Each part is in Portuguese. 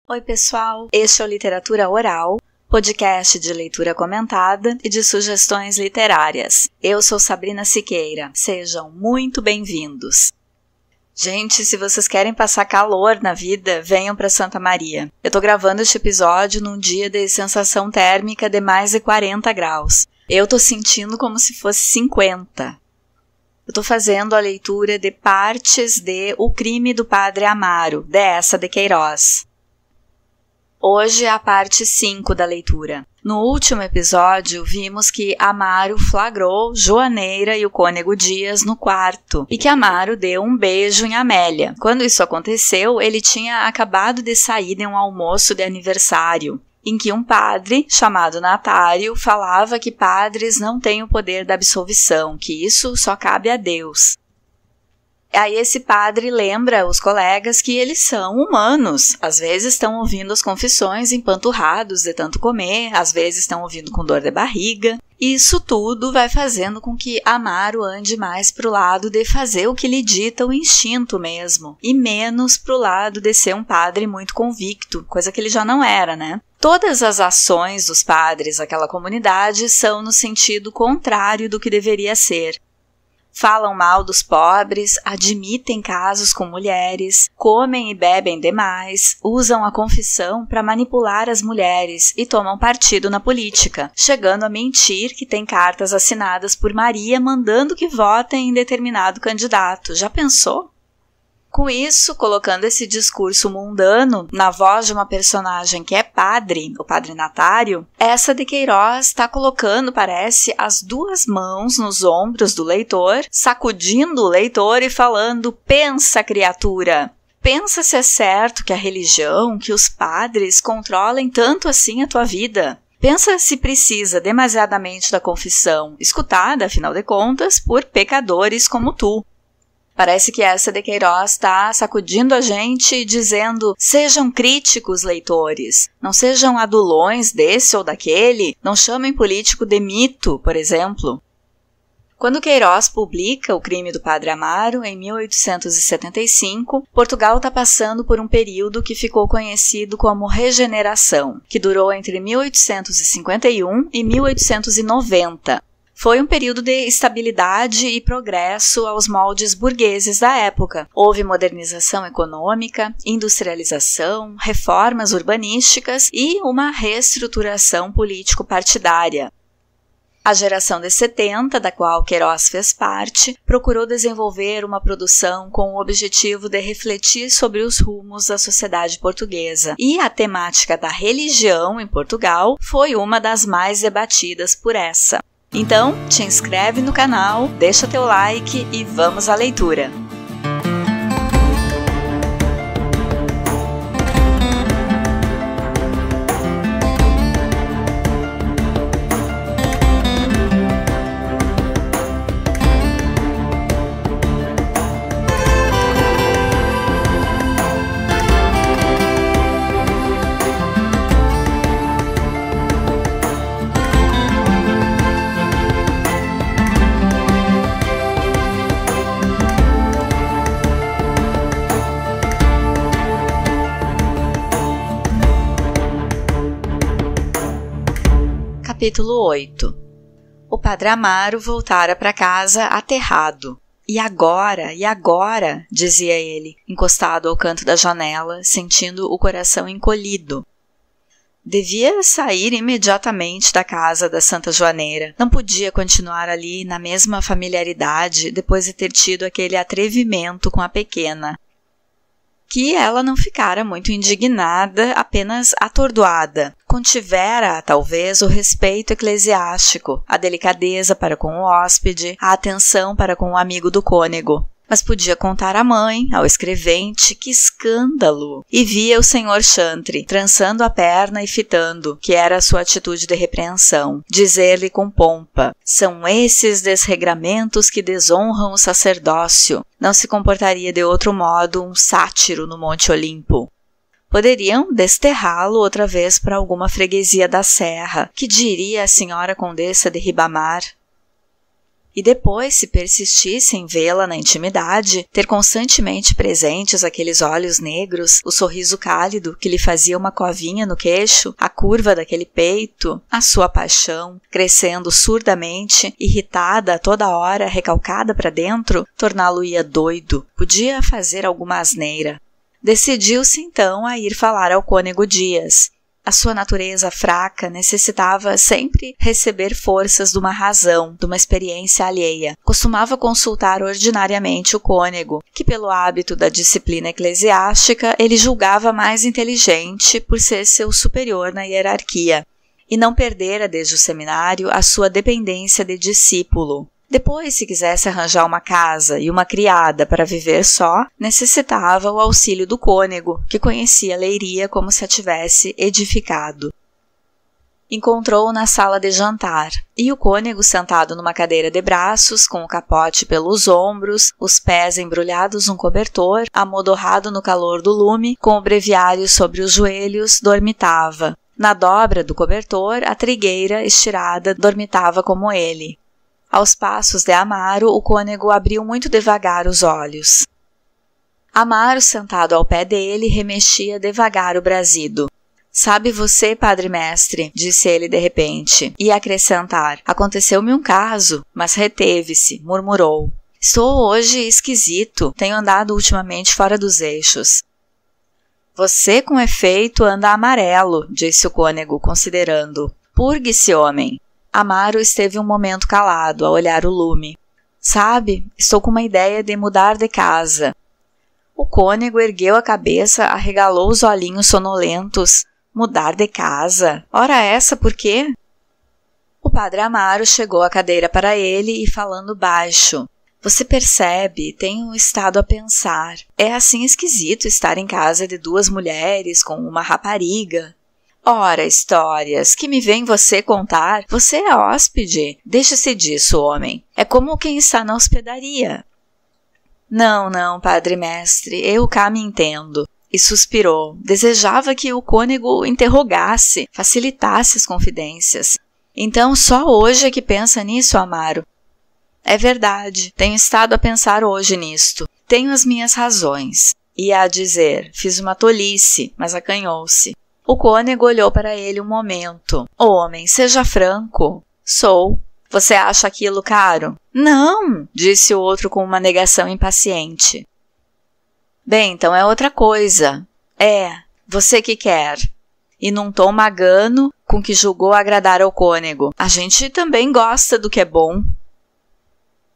Oi pessoal, este é o Literatura Oral, podcast de leitura comentada e de sugestões literárias. Eu sou Sabrina Siqueira, sejam muito bem-vindos. Gente, se vocês querem passar calor na vida, venham para Santa Maria. Eu tô gravando este episódio num dia de sensação térmica de mais de 40 graus. Eu tô sentindo como se fosse 50. Eu tô fazendo a leitura de partes de O Crime do Padre Amaro, de Eça de Queiroz. Hoje é a parte 5 da leitura. No último episódio, vimos que Amaro flagrou Joaneira e o cônego Dias no quarto e que Amaro deu um beijo em Amélia. Quando isso aconteceu, ele tinha acabado de sair de um almoço de aniversário, em que um padre, chamado Natário, falava que padres não têm o poder da absolvição, que isso só cabe a Deus. Aí esse padre lembra os colegas que eles são humanos, às vezes estão ouvindo as confissões empanturrados de tanto comer, às vezes estão ouvindo com dor de barriga. E isso tudo vai fazendo com que Amaro ande mais pro lado de fazer o que lhe dita o instinto mesmo, e menos pro lado de ser um padre muito convicto, coisa que ele já não era, né? Todas as ações dos padres daquela comunidade são no sentido contrário do que deveria ser. Falam mal dos pobres, admitem casos com mulheres, comem e bebem demais, usam a confissão para manipular as mulheres e tomam partido na política, chegando a mentir que tem cartas assinadas por Maria mandando que votem em determinado candidato. Já pensou? Com isso, colocando esse discurso mundano na voz de uma personagem que é padre, o padre Natário, Eça de Queiroz está colocando, parece, as duas mãos nos ombros do leitor, sacudindo o leitor e falando: pensa, criatura! Pensa se é certo que a religião, que os padres controlem tanto assim a tua vida. Pensa se precisa demasiadamente da confissão, escutada, afinal de contas, por pecadores como tu. Parece que Eça de Queiroz está sacudindo a gente e dizendo: sejam críticos, leitores, não sejam adulões desse ou daquele, não chamem político de mito, por exemplo. Quando Queiroz publica O Crime do Padre Amaro, em 1875, Portugal está passando por um período que ficou conhecido como Regeneração, que durou entre 1851 e 1890. Foi um período de estabilidade e progresso aos moldes burgueses da época. Houve modernização econômica, industrialização, reformas urbanísticas e uma reestruturação político-partidária. A geração de 70, da qual Queiroz fez parte, procurou desenvolver uma produção com o objetivo de refletir sobre os rumos da sociedade portuguesa. E a temática da religião em Portugal foi uma das mais debatidas por Eça. Então, te inscreve no canal, deixa teu like e vamos à leitura! Capítulo 8. O Padre Amaro voltara para casa aterrado. E agora, dizia ele, encostado ao canto da janela, sentindo o coração encolhido. Devia sair imediatamente da casa da Santa Joaneira. Não podia continuar ali na mesma familiaridade depois de ter tido aquele atrevimento com a pequena. Que ela não ficara muito indignada, apenas atordoada. Contivera, talvez, o respeito eclesiástico, a delicadeza para com o hóspede, a atenção para com o amigo do cônego. Mas podia contar à mãe, ao escrevente, que escândalo! E via o senhor Chantre, trançando a perna e fitando, que era a sua atitude de repreensão. Dizer-lhe com pompa: são esses desregramentos que desonram o sacerdócio. Não se comportaria de outro modo um sátiro no Monte Olimpo. Poderiam desterrá-lo outra vez para alguma freguesia da serra. Que diria a senhora condessa de Ribamar? E depois, se persistisse em vê-la na intimidade, ter constantemente presentes aqueles olhos negros, o sorriso cálido que lhe fazia uma covinha no queixo, a curva daquele peito, a sua paixão, crescendo surdamente, irritada a toda hora, recalcada para dentro, torná-lo-ia doido, podia fazer alguma asneira. Decidiu-se então a ir falar ao cônego Dias. A sua natureza fraca necessitava sempre receber forças de uma razão, de uma experiência alheia. Costumava consultar ordinariamente o cônego, que pelo hábito da disciplina eclesiástica ele julgava mais inteligente por ser seu superior na hierarquia, e não perdera desde o seminário a sua dependência de discípulo. Depois, se quisesse arranjar uma casa e uma criada para viver só, necessitava o auxílio do cônego, que conhecia Leiria como se a tivesse edificado. Encontrou-o na sala de jantar, e o cônego sentado numa cadeira de braços, com o capote pelos ombros, os pés embrulhados num cobertor, amodorrado no calor do lume, com o breviário sobre os joelhos, dormitava. Na dobra do cobertor, a trigueira, estirada, dormitava como ele. Aos passos de Amaro, o cônego abriu muito devagar os olhos. Amaro, sentado ao pé dele, remexia devagar o brasido. Sabe você, padre mestre, disse ele de repente, e acrescentar, aconteceu-me um caso, mas reteve-se, murmurou. Estou hoje esquisito, tenho andado ultimamente fora dos eixos. Você, com efeito, anda amarelo, disse o cônego, considerando. Purgue-se, homem. Amaro esteve um momento calado, a olhar o lume. Sabe, estou com uma ideia de mudar de casa. O cônego ergueu a cabeça, arregalou os olhinhos sonolentos. Mudar de casa? Ora essa, por quê? O padre Amaro chegou à cadeira para ele e falando baixo. Você percebe, tenho estado a pensar. É assim esquisito estar em casa de duas mulheres com uma rapariga. Ora, histórias, que me vem você contar? Você é hóspede. Deixe-se disso, homem. É como quem está na hospedaria. Não, padre mestre, eu cá me entendo. E suspirou. Desejava que o cônego interrogasse, facilitasse as confidências. Então, só hoje é que pensa nisso, Amaro? É verdade, tenho estado a pensar hoje nisto. Tenho as minhas razões. Ia a dizer, fiz uma tolice, mas acanhou-se. O cônego olhou para ele um momento. Homem, seja franco. Sou. Você acha aquilo caro? Não, disse o outro com uma negação impaciente. Bem, então é outra coisa. É, você que quer. E num tom magano, com que julgou agradar ao cônego. A gente também gosta do que é bom.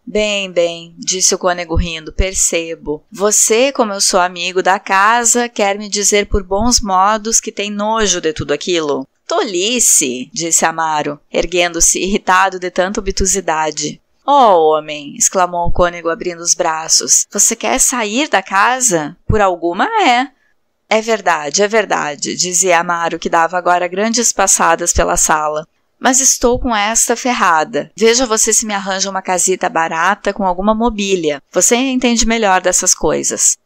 Bem, disse o cônego rindo, percebo. Você, como eu sou amigo da casa, quer me dizer por bons modos que tem nojo de tudo aquilo? Tolice, disse Amaro, erguendo-se irritado de tanta obtusidade. Oh, homem, exclamou o cônego abrindo os braços. Você quer sair da casa? Por alguma é. É verdade, dizia Amaro, que dava agora grandes passadas pela sala. Mas estou com esta ferrada. Veja você se me arranja uma casita barata com alguma mobília. Você entende melhor dessas coisas.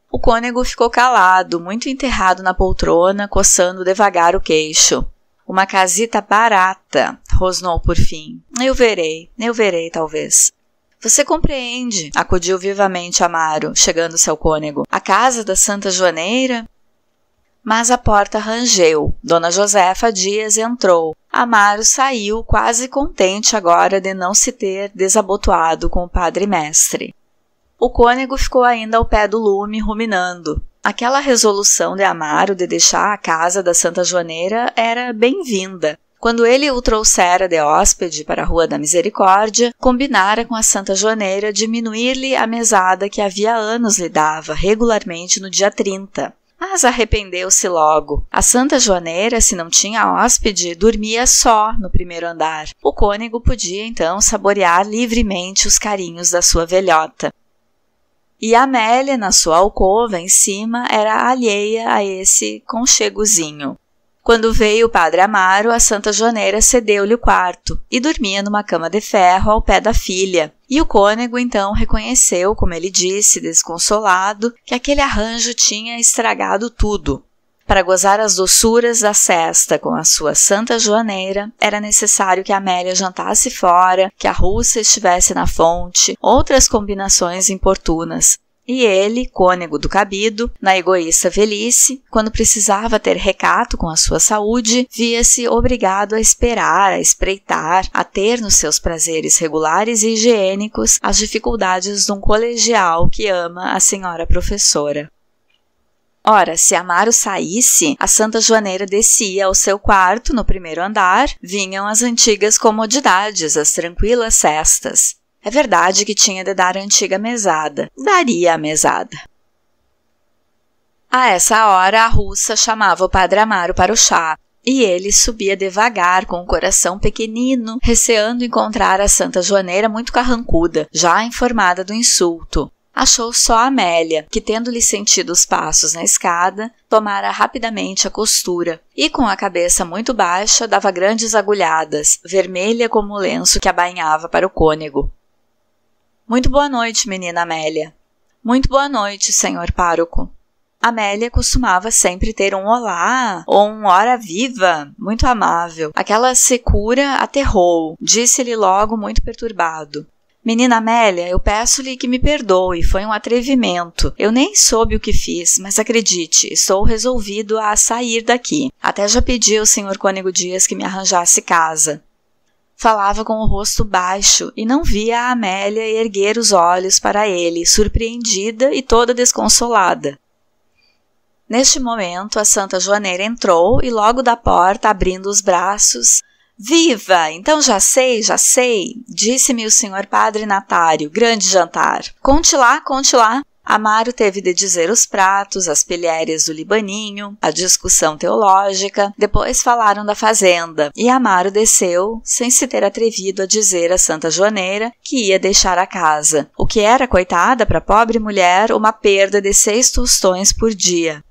O cônego ficou calado, muito enterrado na poltrona, coçando devagar o queixo. Uma casita barata, rosnou por fim. Eu verei, talvez. Você compreende, acudiu vivamente Amaro, chegando-se ao cônego. A casa da Santa Joaneira? Mas a porta rangeu. Dona Josefa Dias entrou. Amaro saiu, quase contente agora de não se ter desabotoado com o padre mestre. O cônego ficou ainda ao pé do lume, ruminando. Aquela resolução de Amaro de deixar a casa da Santa Joaneira era bem-vinda. Quando ele o trouxera de hóspede para a Rua da Misericórdia, combinara com a Santa Joaneira diminuir-lhe a mesada que havia anos lhe dava, regularmente no dia 30. Mas arrependeu-se logo. A Santa Joaneira, se não tinha hóspede, dormia só no primeiro andar. O cônego podia, então, saborear livremente os carinhos da sua velhota. E Amélia, na sua alcova, em cima, era alheia a esse conchegozinho. Quando veio o padre Amaro, a Santa Joaneira cedeu-lhe o quarto e dormia numa cama de ferro ao pé da filha. E o cônego então reconheceu, como ele disse, desconsolado, que aquele arranjo tinha estragado tudo. Para gozar as doçuras da sesta com a sua santa joaneira, era necessário que Amélia jantasse fora, que a russa estivesse na fonte, outras combinações importunas. E ele, cônego do cabido, na egoísta velhice, quando precisava ter recato com a sua saúde, via-se obrigado a esperar, a espreitar, a ter nos seus prazeres regulares e higiênicos as dificuldades de um colegial que ama a senhora professora. Ora, se Amaro saísse, a santa joaneira descia ao seu quarto no primeiro andar, vinham as antigas comodidades, as tranquilas cestas. É verdade que tinha de dar a antiga mesada. Daria a mesada. A essa hora, a russa chamava o padre Amaro para o chá, e ele subia devagar, com o coração pequenino, receando encontrar a santa joaneira muito carrancuda, já informada do insulto. Achou só Amélia, que, tendo-lhe sentido os passos na escada, tomara rapidamente a costura, e com a cabeça muito baixa, dava grandes agulhadas, vermelha como o lenço que abainhava para o cônego. Muito boa noite, menina Amélia. Muito boa noite, senhor pároco. Amélia costumava sempre ter um olá ou um ora viva muito amável. Aquela secura aterrou, disse-lhe logo muito perturbado. Menina Amélia, eu peço-lhe que me perdoe, foi um atrevimento. Eu nem soube o que fiz, mas acredite, estou resolvido a sair daqui. Até já pedi ao senhor cônego Dias que me arranjasse casa. Falava com o rosto baixo e não via a Amélia erguer os olhos para ele, surpreendida e toda desconsolada. Neste momento, a santa joaneira entrou e logo da porta, abrindo os braços, Viva! Então já sei, disse-me o senhor padre Natário, grande jantar. Conte lá. Amaro teve de dizer os pratos, as pilhérias do libaninho, a discussão teológica, depois falaram da fazenda, e Amaro desceu, sem se ter atrevido a dizer à santa joaneira que ia deixar a casa, o que era, coitada, para a pobre mulher, uma perda de 6 tostões por dia.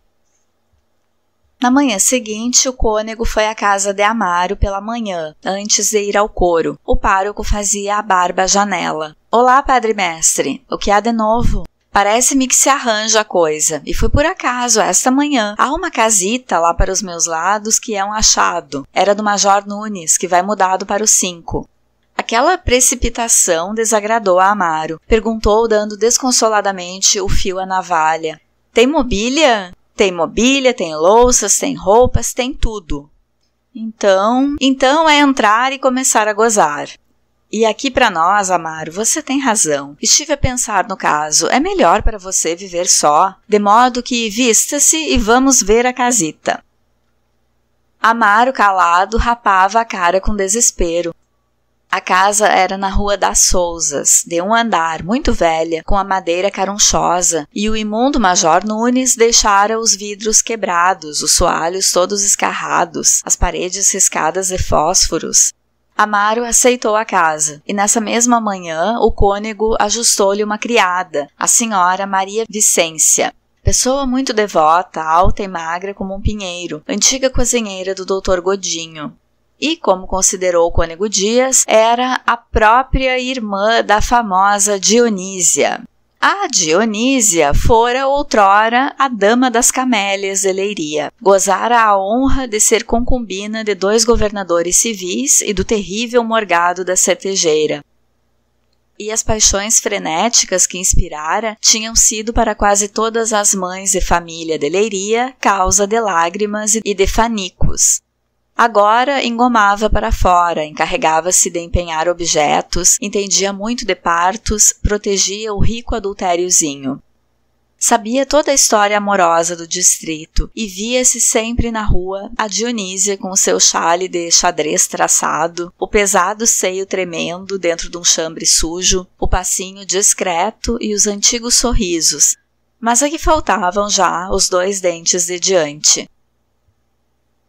Na manhã seguinte, o cônego foi à casa de Amaro pela manhã, antes de ir ao coro. O pároco fazia a barba à janela. Olá, padre mestre, o que há de novo? Parece-me que se arranja a coisa, e foi por acaso, esta manhã. Há uma casita lá para os meus lados que é um achado. Era do Major Nunes, que vai mudado para o 5. Aquela precipitação desagradou a Amaro. Perguntou, dando desconsoladamente o fio à navalha. Tem mobília? Tem mobília, tem louças, tem roupas, tem tudo. Então é entrar e começar a gozar. E aqui para nós, Amaro, você tem razão. Estive a pensar no caso. É melhor para você viver só, de modo que vista-se e vamos ver a casita. Amaro, calado, rapava a cara com desespero. A casa era na Rua das Sousas, de um andar, muito velha, com a madeira carunchosa, e o imundo Major Nunes deixara os vidros quebrados, os soalhos todos escarrados, as paredes riscadas de fósforos. Amaro aceitou a casa, e nessa mesma manhã o cônego ajustou-lhe uma criada, a senhora Maria Vicência, pessoa muito devota, alta e magra como um pinheiro, antiga cozinheira do Dr. Godinho. E, como considerou o cônego Dias, era a própria irmã da famosa Dionísia. A Dionísia fora outrora a dama das camélias de Leiria. Gozara a honra de ser concubina de 2 governadores civis e do terrível morgado da certejeira. E as paixões frenéticas que inspirara tinham sido para quase todas as mães de família de Leiria causa de lágrimas e de fanicos. Agora engomava para fora, encarregava-se de empenhar objetos, entendia muito de partos, protegia o rico adultériozinho. Sabia toda a história amorosa do distrito e via-se sempre na rua a Dionísia com o seu chale de xadrez traçado, o pesado seio tremendo dentro de um chambre sujo, o passinho discreto e os antigos sorrisos, mas aqui faltavam já os 2 dentes de diante.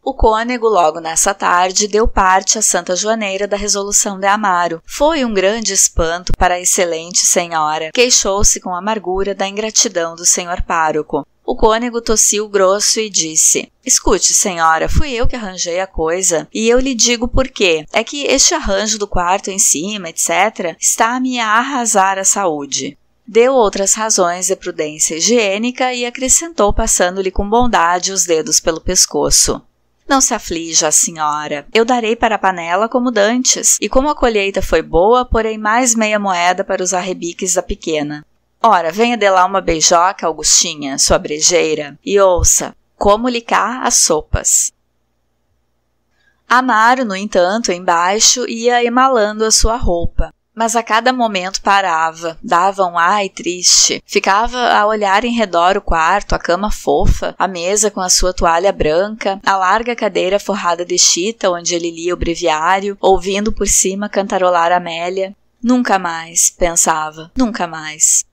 O cônego, logo nessa tarde, deu parte à santa joaneira da resolução de Amaro. Foi um grande espanto para a excelente senhora. Queixou-se com amargura da ingratidão do senhor pároco. O cônego tossiu grosso e disse: Escute, senhora, fui eu que arranjei a coisa, e eu lhe digo por quê. É que este arranjo do quarto em cima, etc., está a me arrasar a saúde. Deu outras razões de prudência higiênica e acrescentou passando-lhe com bondade os dedos pelo pescoço. Não se aflija, senhora, eu darei para a panela como dantes, e como a colheita foi boa, porei mais meia moeda para os arrebiques da pequena. Ora, venha de lá uma beijoca, Augustinha, sua brejeira, e ouça, como-lhe cá as sopas. Amaro, no entanto, embaixo, ia emalando a sua roupa. Mas a cada momento parava, dava um ai triste, ficava a olhar em redor o quarto, a cama fofa, a mesa com a sua toalha branca, a larga cadeira forrada de chita onde ele lia o breviário, ouvindo por cima cantarolar Amélia. Nunca mais, pensava, nunca mais.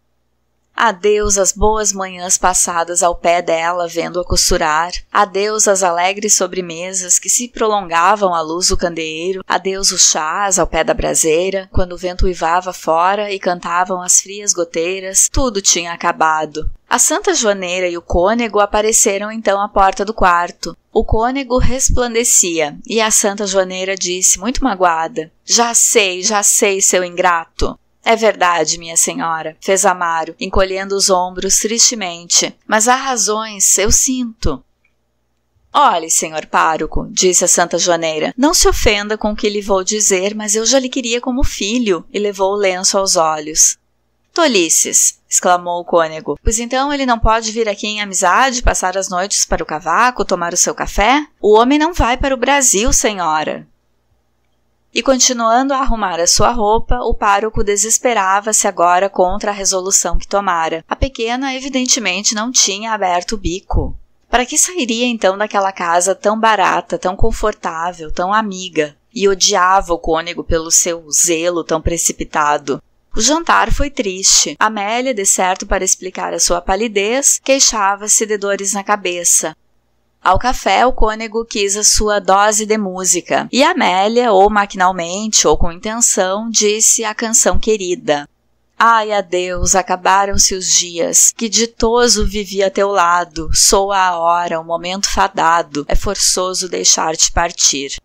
Adeus às boas manhãs passadas ao pé dela, vendo-a costurar. Adeus às alegres sobremesas que se prolongavam à luz do candeeiro. Adeus os chás ao pé da braseira, quando o vento uivava fora e cantavam as frias goteiras. Tudo tinha acabado. A Santa Joaneira e o cônego apareceram então à porta do quarto. O cônego resplandecia, e a Santa Joaneira disse, muito magoada, já sei, seu ingrato. É verdade, minha senhora, fez Amaro, encolhendo os ombros tristemente, mas há razões, eu sinto. Olhe, senhor pároco, disse a Santa Joaneira, não se ofenda com o que lhe vou dizer, mas eu já lhe queria como filho, e levou o lenço aos olhos. Tolices, exclamou o cônego, pois então ele não pode vir aqui em amizade, passar as noites para o cavaco, tomar o seu café? O homem não vai para o Brasil, senhora. E continuando a arrumar a sua roupa, o pároco desesperava-se agora contra a resolução que tomara. A pequena evidentemente não tinha aberto o bico. Para que sairia então daquela casa tão barata, tão confortável, tão amiga? E odiava o cônego pelo seu zelo tão precipitado. O jantar foi triste. Amélia, de certo para explicar a sua palidez, queixava-se de dores na cabeça. Ao café, o cônego quis a sua dose de música, e Amélia, ou maquinalmente, ou com intenção, disse a canção querida. Ai, adeus, acabaram-se os dias, que ditoso vivi a teu lado, soa a hora, o momento fadado, é forçoso deixar-te partir.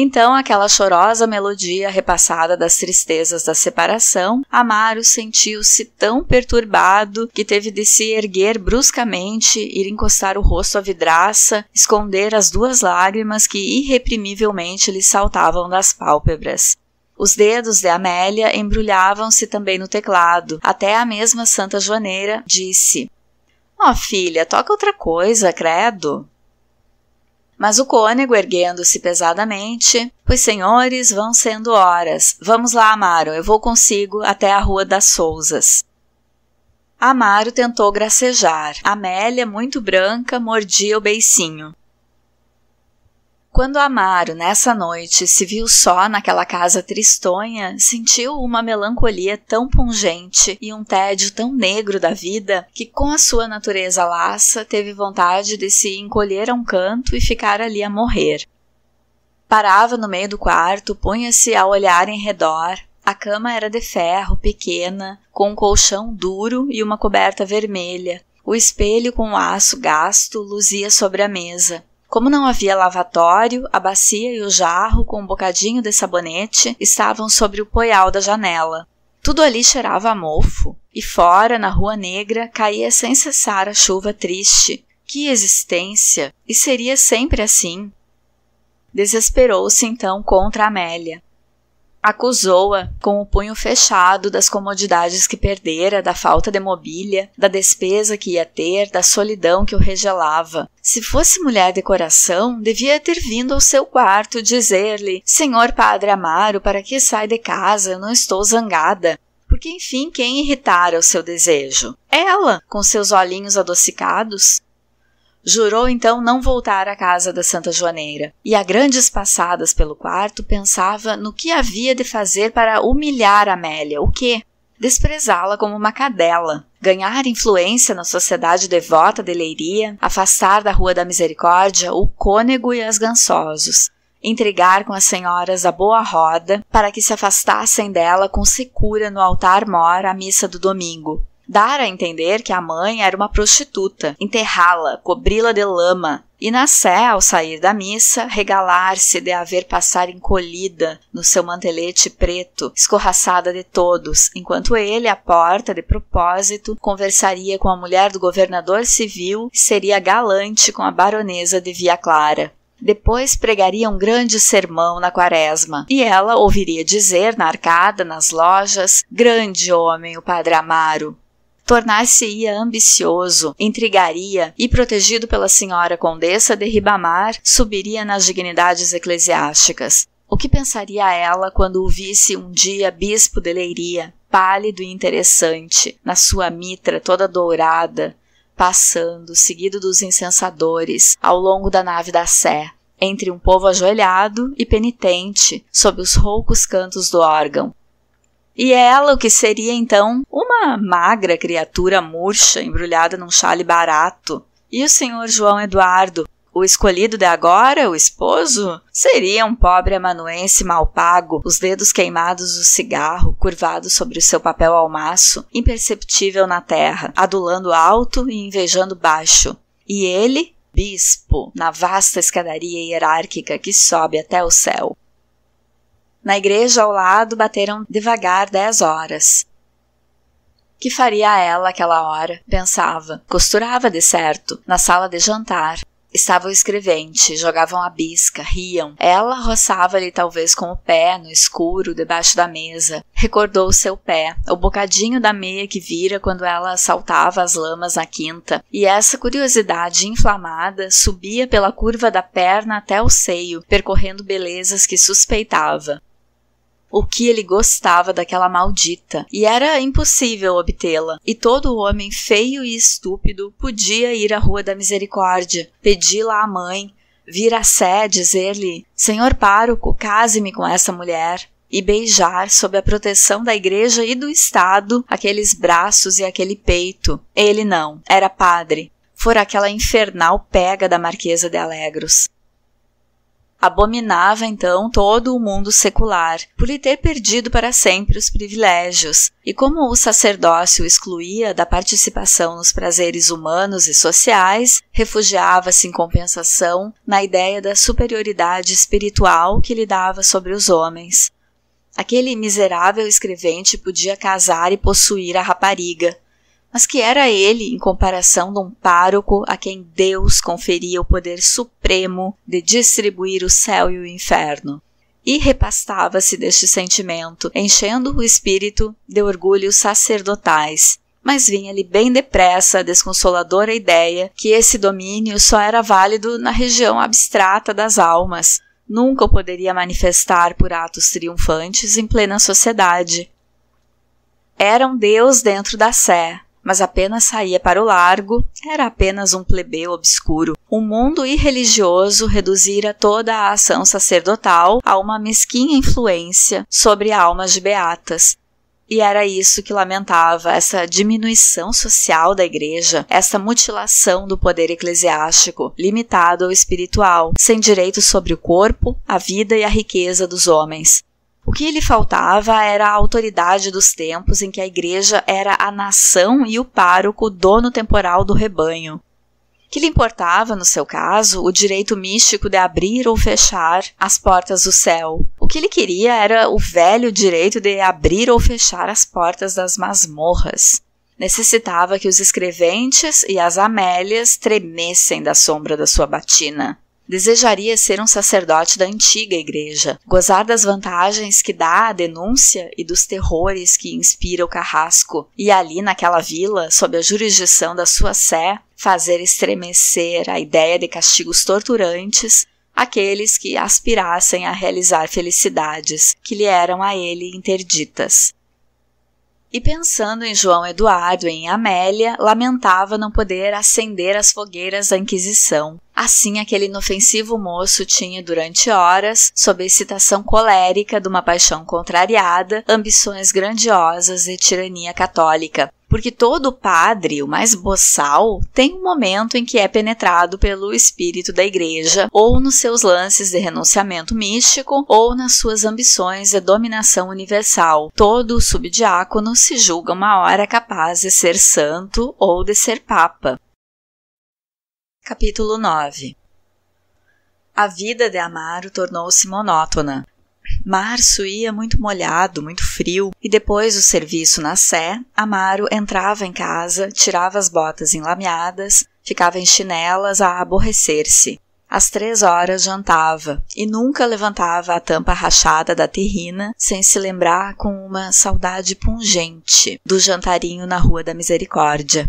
Então, aquela chorosa melodia repassada das tristezas da separação, Amaro sentiu-se tão perturbado que teve de se erguer bruscamente, ir encostar o rosto à vidraça, esconder as 2 lágrimas que irreprimivelmente lhe saltavam das pálpebras. Os dedos de Amélia embrulhavam-se também no teclado, até a mesma Santa Joaneira disse: "Ó, filha, toca outra coisa, credo." Mas o cônego, erguendo-se pesadamente, "Pois, senhores, vão sendo horas. Vamos lá, Amaro, eu vou consigo até a Rua das Sousas." Amaro tentou gracejar. Amélia, muito branca, mordia o beicinho. Quando Amaro, nessa noite, se viu só naquela casa tristonha, sentiu uma melancolia tão pungente e um tédio tão negro da vida que, com a sua natureza laça, teve vontade de se encolher a um canto e ficar ali a morrer. Parava no meio do quarto, punha-se a olhar em redor. A cama era de ferro, pequena, com um colchão duro e uma coberta vermelha. O espelho com aço gasto luzia sobre a mesa. Como não havia lavatório, a bacia e o jarro com um bocadinho de sabonete estavam sobre o poial da janela. Tudo ali cheirava a mofo, e fora, na Rua Negra, caía sem cessar a chuva triste. Que existência! E seria sempre assim. Desesperou-se então contra Amélia. Acusou-a com o punho fechado das comodidades que perdera, da falta de mobília, da despesa que ia ter, da solidão que o regelava. Se fosse mulher de coração, devia ter vindo ao seu quarto dizer-lhe: "Senhor Padre Amaro, para que sai de casa? Eu não estou zangada." Porque, enfim, quem irritara o seu desejo? Ela, com seus olhinhos adocicados. Jurou então não voltar à casa da Santa Joaneira, e a grandes passadas pelo quarto pensava no que havia de fazer para humilhar Amélia. O quê? Desprezá-la como uma cadela, ganhar influência na sociedade devota de Leiria, afastar da Rua da Misericórdia o cônego e as gansosos, intrigar com as senhoras da Boa Roda para que se afastassem dela com secura no altar-mor à missa do domingo. dar a entender que a mãe era uma prostituta, enterrá-la, cobri-la de lama, e na sé, ao sair da missa, regalar-se de a ver passar encolhida no seu mantelete preto, escorraçada de todos, enquanto ele, à porta, de propósito, conversaria com a mulher do governador civil e seria galante com a baronesa de Via Clara. Depois pregaria um grande sermão na quaresma, e ela ouviria dizer na arcada, nas lojas: grande homem o Padre Amaro. Tornar-se-ia ambicioso, intrigaria e, protegido pela senhora Condessa de Ribamar, subiria nas dignidades eclesiásticas. O que pensaria ela quando o visse um dia bispo de Leiria, pálido e interessante, na sua mitra toda dourada, passando, seguido dos incensadores, ao longo da nave da sé, entre um povo ajoelhado e penitente, sob os roucos cantos do órgão. E ela, o que seria então uma magra criatura murcha, embrulhada num chale barato. E o senhor João Eduardo, o escolhido de agora, o esposo, seria um pobre amanuense mal pago, os dedos queimados do cigarro, curvados sobre o seu papel almaço, imperceptível na terra, adulando alto e invejando baixo. E ele, bispo, na vasta escadaria hierárquica que sobe até o céu. Na igreja ao lado bateram devagar 10 horas. Que faria ela aquela hora? Pensava. Costurava de certo, na sala de jantar. Estava o escrevente, jogavam a bisca, riam. Ela roçava-lhe talvez com o pé, no escuro, debaixo da mesa. Recordou o seu pé, o bocadinho da meia que vira quando ela saltava as lamas na quinta. E essa curiosidade inflamada subia pela curva da perna até o seio, percorrendo belezas que suspeitava. O que ele gostava daquela maldita, e era impossível obtê-la, e todo homem feio e estúpido podia ir à Rua da Misericórdia, pedi-la à mãe, vir à sé, dizer-lhe: Senhor pároco, case-me com essa mulher, e beijar, sob a proteção da igreja e do Estado, aqueles braços e aquele peito. Ele não, era padre, fora aquela infernal pega da Marquesa de Alegros. Abominava então todo o mundo secular, por lhe ter perdido para sempre os privilégios, e como o sacerdócio excluía da participação nos prazeres humanos e sociais, refugiava-se em compensação na ideia da superioridade espiritual que lhe dava sobre os homens. Aquele miserável escrevente podia casar e possuir a rapariga, mas que era ele em comparação de um pároco a quem Deus conferia o poder supremo de distribuir o céu e o inferno. E repastava-se deste sentimento, enchendo o espírito de orgulhos sacerdotais. Mas vinha-lhe bem depressa a desconsoladora ideia que esse domínio só era válido na região abstrata das almas, nunca o poderia manifestar por atos triunfantes em plena sociedade. Era um Deus dentro da sé, mas apenas saía para o largo, era apenas um plebeu obscuro. O mundo irreligioso reduzira toda a ação sacerdotal a uma mesquinha influência sobre almas de beatas. E era isso que lamentava, essa diminuição social da igreja, essa mutilação do poder eclesiástico, limitado ao espiritual, sem direito sobre o corpo, a vida e a riqueza dos homens. O que lhe faltava era a autoridade dos tempos em que a igreja era a nação e o pároco dono temporal do rebanho. Que lhe importava, no seu caso, o direito místico de abrir ou fechar as portas do céu. O que ele queria era o velho direito de abrir ou fechar as portas das masmorras. Necessitava que os escreventes e as Amélias tremessem da sombra da sua batina. Desejaria ser um sacerdote da antiga igreja, gozar das vantagens que dá a denúncia e dos terrores que inspira o carrasco, e ali naquela vila, sob a jurisdição da sua sé, fazer estremecer a ideia de castigos torturantes aqueles que aspirassem a realizar felicidades que lhe eram a ele interditas. E pensando em João Eduardo e em Amélia, lamentava não poder acender as fogueiras da Inquisição. Assim aquele inofensivo moço tinha durante horas, sob a excitação colérica de uma paixão contrariada, ambições grandiosas e tirania católica. porque todo padre, o mais boçal, tem um momento em que é penetrado pelo espírito da igreja, ou nos seus lances de renunciamento místico, ou nas suas ambições de dominação universal. Todo subdiácono se julga uma hora capaz de ser santo ou de ser papa. Capítulo 9. A vida de Amaro tornou-se monótona. Março ia muito molhado, muito frio, e depois do serviço na sé, Amaro entrava em casa, tirava as botas enlameadas, ficava em chinelas a aborrecer-se. Às 3 horas jantava, e nunca levantava a tampa rachada da terrina sem se lembrar com uma saudade pungente do jantarinho na Rua da Misericórdia.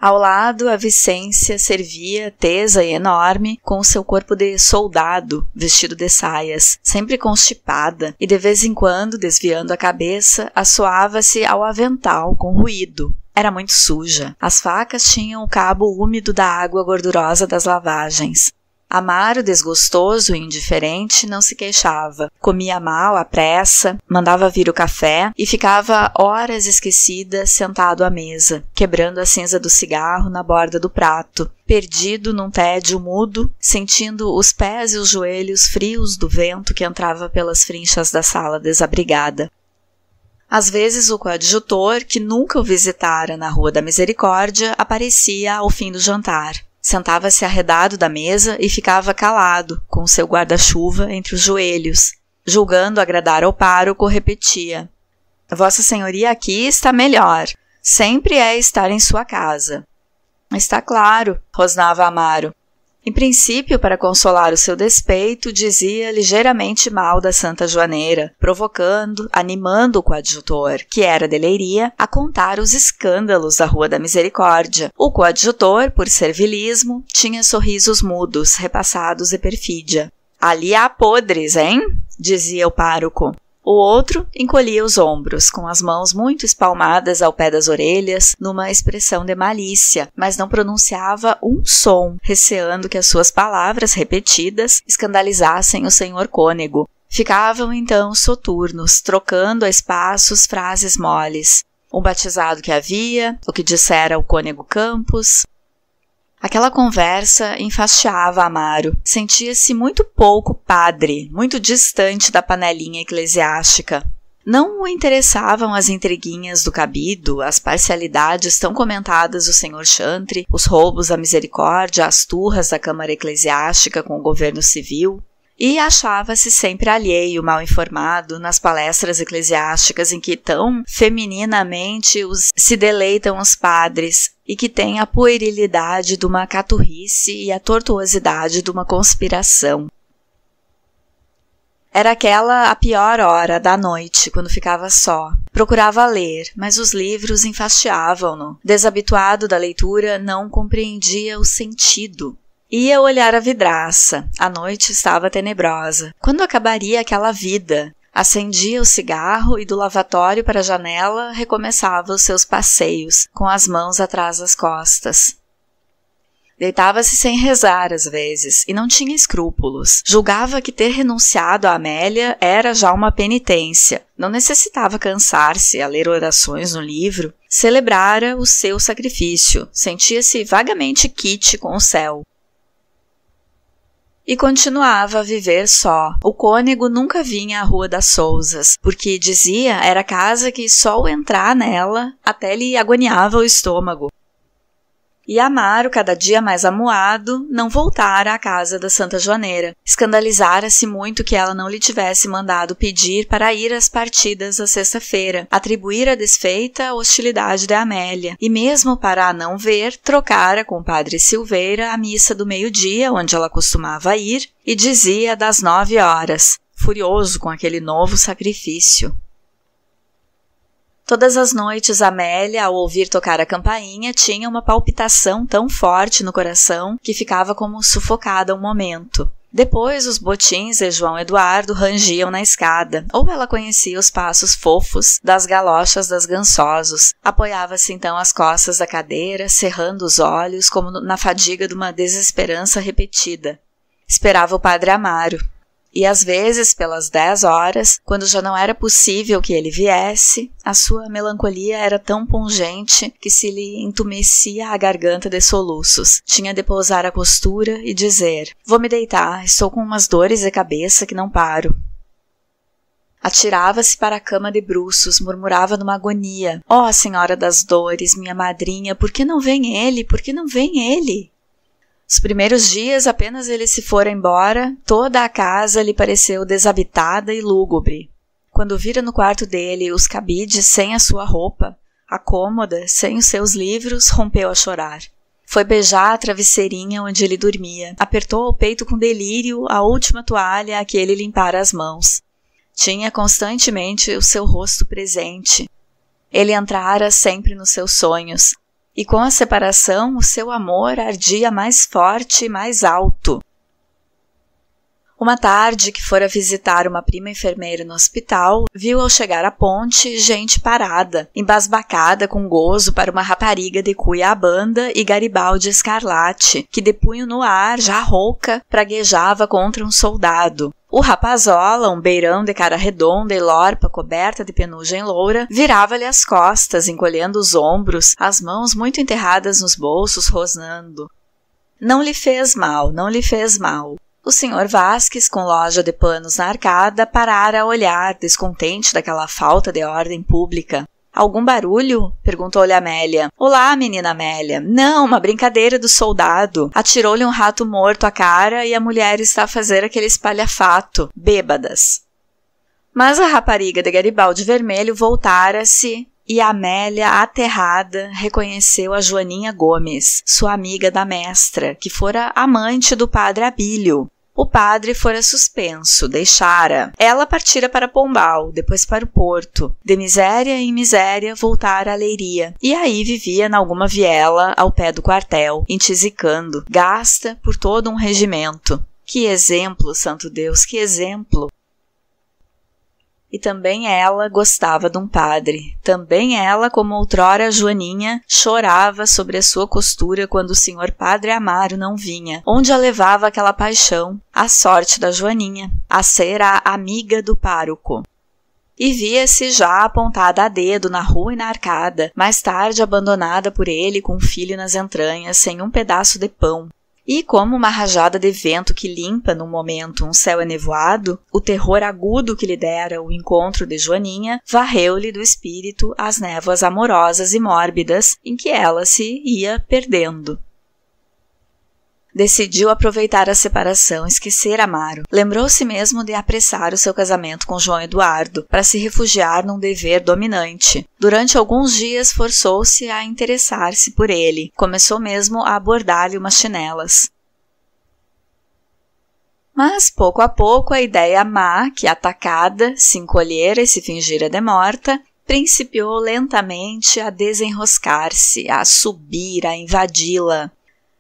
Ao lado, a Vicência servia, tesa e enorme, com o seu corpo de soldado, vestido de saias, sempre constipada, e de vez em quando, desviando a cabeça, assoava-se ao avental com ruído. Era muito suja. As facas tinham o cabo úmido da água gordurosa das lavagens. Amaro, desgostoso e indiferente, não se queixava. Comia mal, à pressa, mandava vir o café e ficava horas esquecida sentado à mesa, quebrando a cinza do cigarro na borda do prato, perdido num tédio mudo, sentindo os pés e os joelhos frios do vento que entrava pelas frinchas da sala desabrigada. Às vezes o coadjutor, que nunca o visitara na Rua da Misericórdia, aparecia ao fim do jantar. Sentava-se arredado da mesa e ficava calado, com seu guarda-chuva entre os joelhos. Julgando agradar ao pároco, repetia: Vossa Senhoria aqui está melhor. Sempre é estar em sua casa. Está claro, rosnava Amaro. Em princípio, para consolar o seu despeito, dizia ligeiramente mal da Santa Joaneira, provocando, animando o coadjutor, que era de Leiria, a contar os escândalos da Rua da Misericórdia. O coadjutor, por servilismo, tinha sorrisos mudos, repassados de perfídia. Ali há podres, hein? Dizia o pároco. O outro encolhia os ombros, com as mãos muito espalmadas ao pé das orelhas, numa expressão de malícia, mas não pronunciava um som, receando que as suas palavras repetidas escandalizassem o senhor cônego. Ficavam então soturnos, trocando a espaços frases moles. Um batizado que havia, o que dissera o cônego Campos. Aquela conversa enfastiava Amaro. Sentia-se muito pouco padre, muito distante da panelinha eclesiástica. Não o interessavam as intriguinhas do cabido, as parcialidades tão comentadas do senhor Chantre, os roubos à misericórdia, as turras da Câmara Eclesiástica com o governo civil. E achava-se sempre alheio, mal informado, nas palestras eclesiásticas em que tão femininamente se deleitam os padres e que têm a puerilidade de uma caturrice e a tortuosidade de uma conspiração. Era aquela a pior hora da noite, quando ficava só. Procurava ler, mas os livros enfastiavam-no. Desabituado da leitura, não compreendia o sentido. Ia olhar a vidraça. A noite estava tenebrosa. Quando acabaria aquela vida? Acendia o cigarro e do lavatório para a janela recomeçava os seus passeios, com as mãos atrás das costas. Deitava-se sem rezar às vezes, e não tinha escrúpulos. Julgava que ter renunciado a Amélia era já uma penitência. Não necessitava cansar-se a ler orações no livro. Celebrara o seu sacrifício. Sentia-se vagamente quite com o céu. E continuava a viver só. O cônego nunca vinha à Rua das Sousas, porque, dizia, era casa que só o entrar nela até lhe agoniava o estômago. E Amaro, cada dia mais amuado, não voltara à casa da Santa Joaneira. Escandalizara-se muito que ela não lhe tivesse mandado pedir para ir às partidas à sexta-feira, atribuir a desfeita a hostilidade de Amélia, e mesmo para a não ver, trocara com o padre Silveira a missa do meio-dia, onde ela costumava ir, e dizia das 9 horas, furioso com aquele novo sacrifício. Todas as noites Amélia, ao ouvir tocar a campainha, tinha uma palpitação tão forte no coração que ficava como sufocada um momento. Depois os botins de João Eduardo rangiam na escada, ou ela conhecia os passos fofos das galochas das Gansosos. Apoiava-se então às costas da cadeira, cerrando os olhos como na fadiga de uma desesperança repetida. Esperava o padre Amaro. E às vezes, pelas 10 horas, quando já não era possível que ele viesse, a sua melancolia era tão pungente que se lhe entumecia a garganta de soluços. Tinha de pousar a costura e dizer: "Vou me deitar, estou com umas dores de cabeça que não paro." Atirava-se para a cama de bruços, murmurava numa agonia: "Ó Senhora das Dores, minha madrinha, por que não vem ele? Por que não vem ele?" Os primeiros dias, apenas ele se fora embora, toda a casa lhe pareceu desabitada e lúgubre. Quando vira no quarto dele os cabides sem a sua roupa, a cômoda sem os seus livros, rompeu a chorar. Foi beijar a travesseirinha onde ele dormia, apertou ao peito com delírio a última toalha a que ele limpara as mãos. Tinha constantemente o seu rosto presente. Ele entrara sempre nos seus sonhos. E com a separação, o seu amor ardia mais forte e mais alto. Uma tarde que fora visitar uma prima enfermeira no hospital, viu ao chegar à ponte gente parada, embasbacada com gozo para uma rapariga de cuiabanda e garibaldi escarlate, que de punho no ar, já rouca, praguejava contra um soldado. O rapazola, um beirão de cara redonda e lorpa coberta de penugem loura, virava-lhe as costas, encolhendo os ombros, as mãos muito enterradas nos bolsos, rosnando. Não lhe fez mal, não lhe fez mal. O Sr. Vasques, com loja de panos na arcada, parara a olhar, descontente daquela falta de ordem pública. "Algum barulho?" perguntou-lhe Amélia. "Olá, menina Amélia." "Não, uma brincadeira do soldado. Atirou-lhe um rato morto à cara e a mulher está a fazer aquele espalhafato. Bêbadas." Mas a rapariga de Garibaldi Vermelho voltara-se e Amélia, aterrada, reconheceu a Joaninha Gomes, sua amiga da mestra, que fora amante do padre Abílio. O padre fora suspenso, deixara. Ela partira para Pombal, depois para o Porto. De miséria em miséria, voltara à Leiria. E aí vivia em alguma viela ao pé do quartel, entisicando, gasta por todo um regimento. Que exemplo, santo Deus, que exemplo! E também ela gostava de um padre. Também ela, como outrora a Joaninha, chorava sobre a sua costura quando o senhor Padre Amaro não vinha, onde a levava aquela paixão, a sorte da Joaninha, a ser a amiga do pároco. E via-se já apontada a dedo na rua e na arcada, mais tarde abandonada por ele com um filho nas entranhas, sem um pedaço de pão. E como uma rajada de vento que limpa num momento um céu enevoado, o terror agudo que lhe dera o encontro de Joaninha varreu-lhe do espírito as névoas amorosas e mórbidas em que ela se ia perdendo. Decidiu aproveitar a separação, esquecer Amaro. Lembrou-se mesmo de apressar o seu casamento com João Eduardo, para se refugiar num dever dominante. Durante alguns dias forçou-se a interessar-se por ele. Começou mesmo a abordar-lhe umas chinelas. Mas, pouco a pouco, a ideia má, que atacada, se encolhera e se fingira de morta, principiou lentamente a desenroscar-se, a subir, a invadi-la.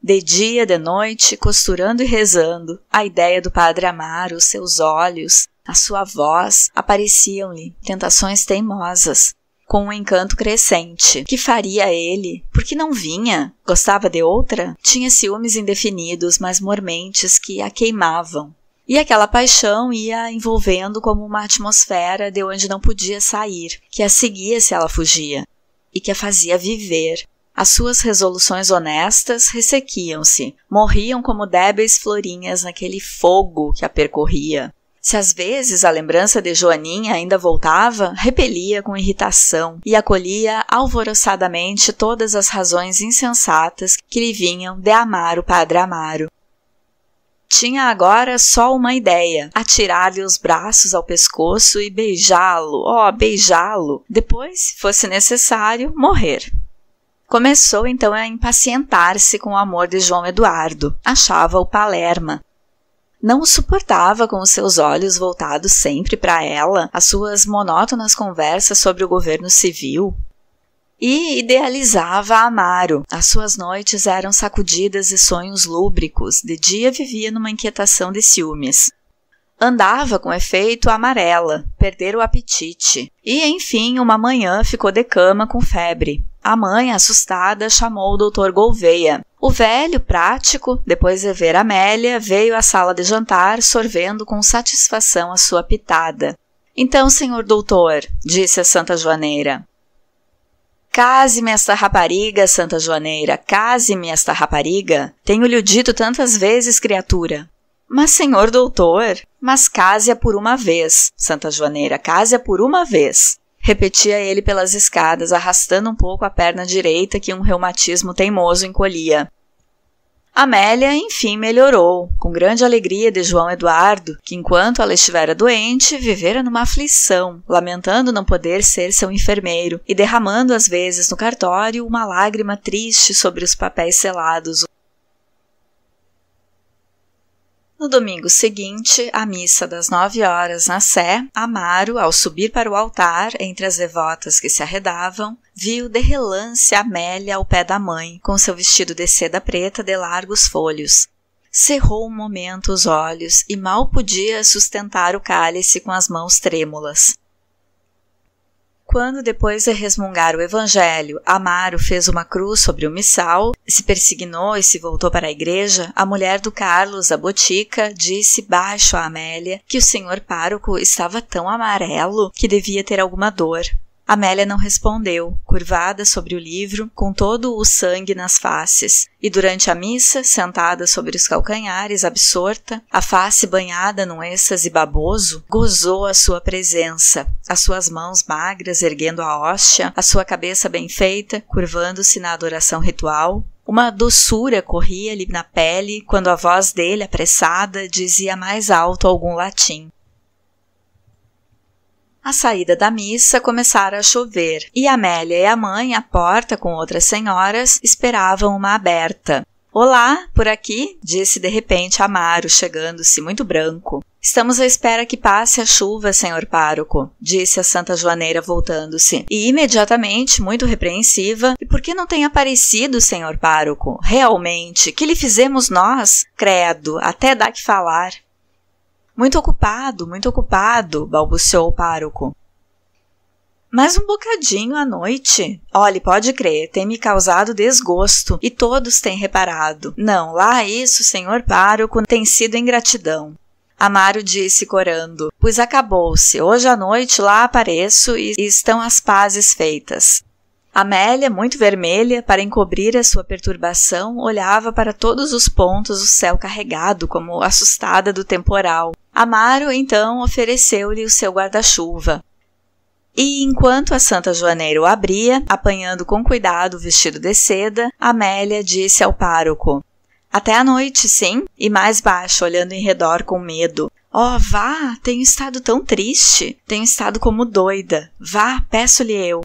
De dia, de noite, costurando e rezando, a ideia do padre Amaro, os seus olhos, a sua voz, apareciam-lhe tentações teimosas, com um encanto crescente. Que faria ele? Por que não vinha? Gostava de outra? Tinha ciúmes indefinidos, mas mormentes, que a queimavam. E aquela paixão ia envolvendo como uma atmosfera de onde não podia sair, que a seguia se ela fugia, e que a fazia viver. As suas resoluções honestas ressequiam-se, morriam como débeis florinhas naquele fogo que a percorria. Se às vezes a lembrança de Joaninha ainda voltava, repelia com irritação e acolhia alvoroçadamente todas as razões insensatas que lhe vinham de amar o padre Amaro. Tinha agora só uma ideia: atirar-lhe os braços ao pescoço e beijá-lo, beijá-lo. Depois, se fosse necessário, morrer. Começou então a impacientar-se com o amor de João Eduardo. Achava-o palerma. Não o suportava com os seus olhos voltados sempre para ela, as suas monótonas conversas sobre o governo civil. E idealizava Amaro. As suas noites eram sacudidas de sonhos lúbricos, de dia vivia numa inquietação de ciúmes. Andava, com efeito, amarela, perdera o apetite. E, enfim, uma manhã ficou de cama com febre. A mãe, assustada, chamou o Dr. Gouveia. O velho, prático, depois de ver Amélia, veio à sala de jantar, sorvendo com satisfação a sua pitada. Então, senhor doutor, disse a Santa Joaneira. Case-me esta rapariga, Santa Joaneira, case-me esta rapariga. Tenho-lhe dito tantas vezes, criatura. Mas, senhor doutor, mas case-a por uma vez, Santa Joaneira, case-a por uma vez. Repetia ele pelas escadas, arrastando um pouco a perna direita que um reumatismo teimoso encolhia. Amélia, enfim, melhorou, com grande alegria de João Eduardo, que enquanto ela estivera doente, vivera numa aflição, lamentando não poder ser seu enfermeiro e derramando às vezes no cartório uma lágrima triste sobre os papéis selados. No domingo seguinte, à missa das 9 horas na Sé, Amaro, ao subir para o altar, entre as devotas que se arredavam, viu de relance Amélia ao pé da mãe, com seu vestido de seda preta de largos folhos. Cerrou um momento os olhos e mal podia sustentar o cálice com as mãos trêmulas. Quando, depois de resmungar o evangelho, Amaro fez uma cruz sobre o missal, se persignou e se voltou para a igreja, a mulher do Carlos, a botica, disse baixo a Amélia que o senhor pároco estava tão amarelo que devia ter alguma dor. Amélia não respondeu, curvada sobre o livro, com todo o sangue nas faces, e durante a missa, sentada sobre os calcanhares, absorta, a face banhada num êxtase baboso, gozou a sua presença, as suas mãos magras erguendo a hóstia, a sua cabeça bem feita, curvando-se na adoração ritual. Uma doçura corria-lhe na pele quando a voz dele, apressada, dizia mais alto algum latim. À saída da missa, começara a chover, e Amélia e a mãe, à porta com outras senhoras, esperavam uma aberta. Olá, por aqui, disse de repente Amaro, chegando-se muito branco. Estamos à espera que passe a chuva, senhor pároco, disse a Santa Joaneira voltando-se, e imediatamente, muito repreensiva, e por que não tem aparecido, senhor pároco? Realmente, que lhe fizemos nós? Credo, até dá que falar. Muito ocupado, balbuciou o pároco. Mais um bocadinho à noite. Olhe, pode crer, tem me causado desgosto, e todos têm reparado. Não, lá isso, senhor pároco, tem sido ingratidão. Amaro disse corando, pois acabou-se, hoje à noite lá apareço e estão as pazes feitas. Amélia, muito vermelha, para encobrir a sua perturbação, olhava para todos os pontos do céu carregado, como assustada do temporal. Amaro, então, ofereceu-lhe o seu guarda-chuva. E, enquanto a Santa Joaneira o abria, apanhando com cuidado o vestido de seda, Amélia disse ao pároco, até à noite, sim? E mais baixo, olhando em redor com medo. Oh, vá, tenho estado tão triste, tenho estado como doida. Vá, peço-lhe eu.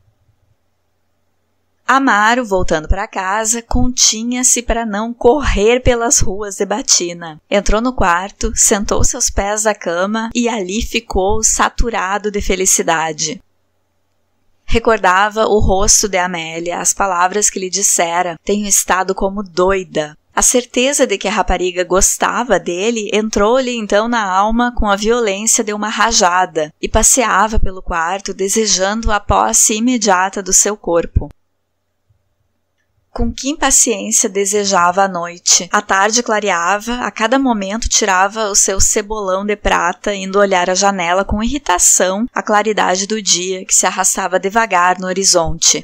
Amaro, voltando para casa, continha-se para não correr pelas ruas de batina. Entrou no quarto, sentou-se aos pés da cama e ali ficou saturado de felicidade. Recordava o rosto de Amélia, as palavras que lhe dissera, tenho estado como doida. A certeza de que a rapariga gostava dele entrou-lhe então na alma com a violência de uma rajada e passeava pelo quarto desejando a posse imediata do seu corpo. Com que impaciência desejava a noite. A tarde clareava, a cada momento tirava o seu cebolão de prata, indo olhar a janela com irritação a claridade do dia que se arrastava devagar no horizonte.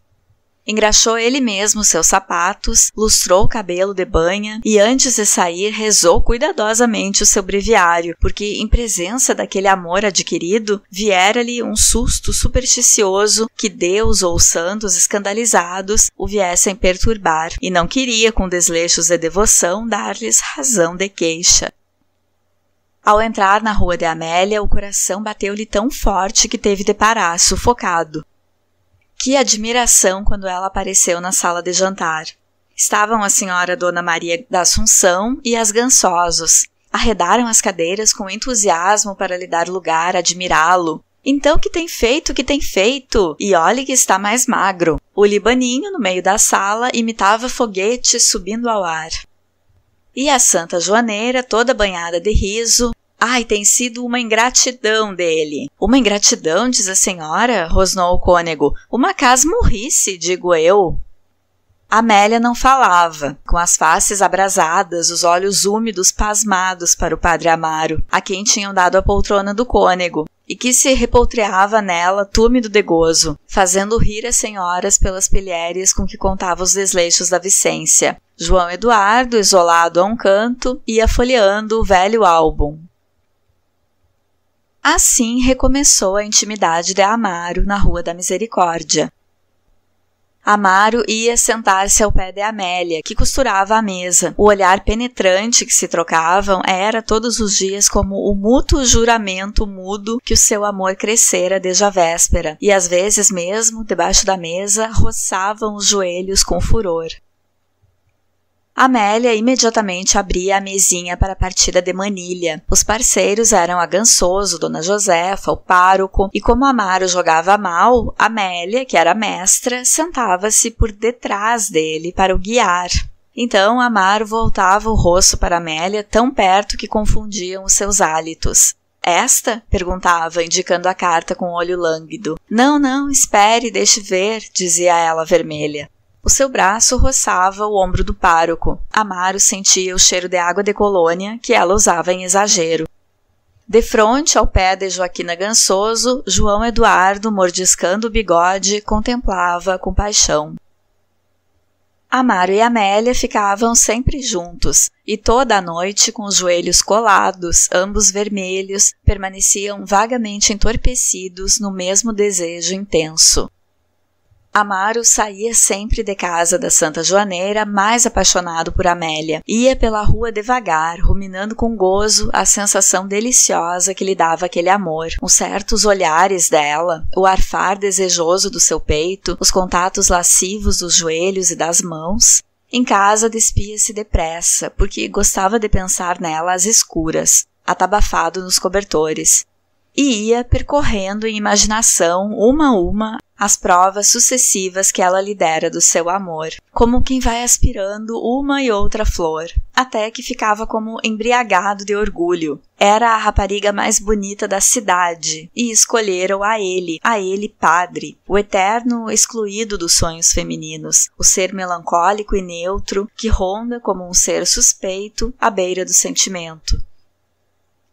Engraxou ele mesmo seus sapatos, lustrou o cabelo de banha e antes de sair rezou cuidadosamente o seu breviário, porque em presença daquele amor adquirido, viera-lhe um susto supersticioso que Deus ou os santos escandalizados o viessem perturbar, e não queria com desleixos de devoção dar-lhes razão de queixa. Ao entrar na rua de Amélia, o coração bateu-lhe tão forte que teve de parar, sufocado. Que admiração quando ela apareceu na sala de jantar. Estavam a senhora Dona Maria da Assunção e as Gansosos. Arredaram as cadeiras com entusiasmo para lhe dar lugar, admirá-lo. Então que tem feito, que tem feito? E olhe que está mais magro. O libaninho, no meio da sala, imitava foguetes subindo ao ar. E a Santa Joaneira, toda banhada de riso, ai, tem sido uma ingratidão dele. Uma ingratidão, diz a senhora? Rosnou o cônego. Uma casmurrice, digo eu. Amélia não falava, com as faces abrasadas, os olhos úmidos pasmados para o padre Amaro, a quem tinham dado a poltrona do cônego, e que se repoltreava nela túmido de gozo, fazendo rir as senhoras pelas pilhérias com que contava os desleixos da Vicência. João Eduardo, isolado a um canto, ia folheando o velho álbum. Assim recomeçou a intimidade de Amaro na Rua da Misericórdia. Amaro ia sentar-se ao pé de Amélia, que costurava a mesa. O olhar penetrante que se trocavam era todos os dias como o mútuo juramento mudo que o seu amor crescera desde a véspera, e às vezes mesmo, debaixo da mesa, roçavam os joelhos com furor. Amélia imediatamente abria a mesinha para a partida de manilha. Os parceiros eram a Gansoso, Dona Josefa, o pároco, e como Amaro jogava mal, Amélia, que era mestra, sentava-se por detrás dele para o guiar. Então Amaro voltava o rosto para Amélia tão perto que confundiam os seus hálitos. Esta? Perguntava, indicando a carta com o olho lânguido. Não, espere, deixe ver, dizia ela vermelha. O seu braço roçava o ombro do pároco. Amaro sentia o cheiro de água de colônia que ela usava em exagero. Defronte, ao pé de Joaquina Gansoso, João Eduardo, mordiscando o bigode, contemplava com paixão. Amaro e Amélia ficavam sempre juntos, e toda a noite, com os joelhos colados, ambos vermelhos, permaneciam vagamente entorpecidos no mesmo desejo intenso. Amaro saía sempre de casa da Santa Joaneira mais apaixonado por Amélia. Ia pela rua devagar, ruminando com gozo a sensação deliciosa que lhe dava aquele amor. Os certos olhares dela, o arfar desejoso do seu peito, os contatos lascivos dos joelhos e das mãos. Em casa despia-se depressa, porque gostava de pensar nela às escuras, atabafado nos cobertores. E ia percorrendo em imaginação, uma a uma, as provas sucessivas que ela lhe dera do seu amor, como quem vai aspirando uma e outra flor, até que ficava como embriagado de orgulho. Era a rapariga mais bonita da cidade, e escolheram a ele padre, o eterno excluído dos sonhos femininos, o ser melancólico e neutro, que ronda como um ser suspeito à beira do sentimento.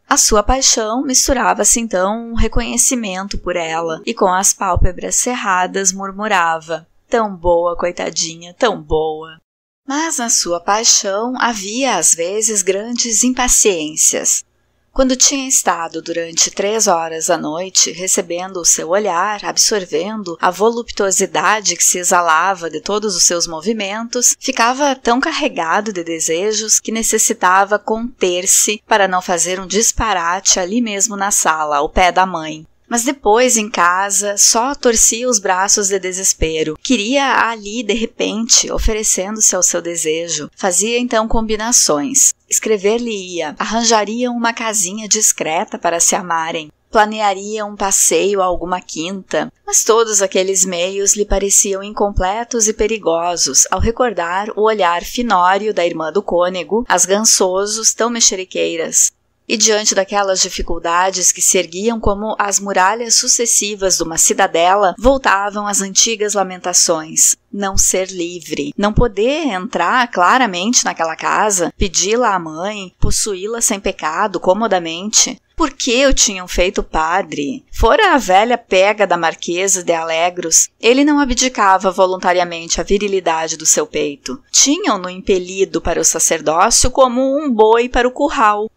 A sua paixão misturava-se então um reconhecimento por ela, e com as pálpebras cerradas murmurava: tão boa, coitadinha, tão boa. Mas na sua paixão havia às vezes grandes impaciências. Quando tinha estado durante 3 horas da noite recebendo o seu olhar, absorvendo a voluptuosidade que se exalava de todos os seus movimentos, ficava tão carregado de desejos que necessitava conter-se para não fazer um disparate ali mesmo na sala, ao pé da mãe. Mas depois, em casa, só torcia os braços de desespero. Queria ali, de repente, oferecendo-se ao seu desejo. Fazia então combinações. Escrever-lhe-ia, arranjariam uma casinha discreta para se amarem. Planearia um passeio a alguma quinta, mas todos aqueles meios lhe pareciam incompletos e perigosos ao recordar o olhar finório da irmã do cônego, as Gansosos tão mexeriqueiras. E diante daquelas dificuldades que se erguiam como as muralhas sucessivas de uma cidadela, voltavam as antigas lamentações. Não ser livre, não poder entrar claramente naquela casa, pedi-la à mãe, possuí-la sem pecado, comodamente. Por que o tinham feito padre? Fora a velha pega da Marquesa de Alegros, ele não abdicava voluntariamente a virilidade do seu peito. Tinham-no impelido para o sacerdócio como um boi para o curral.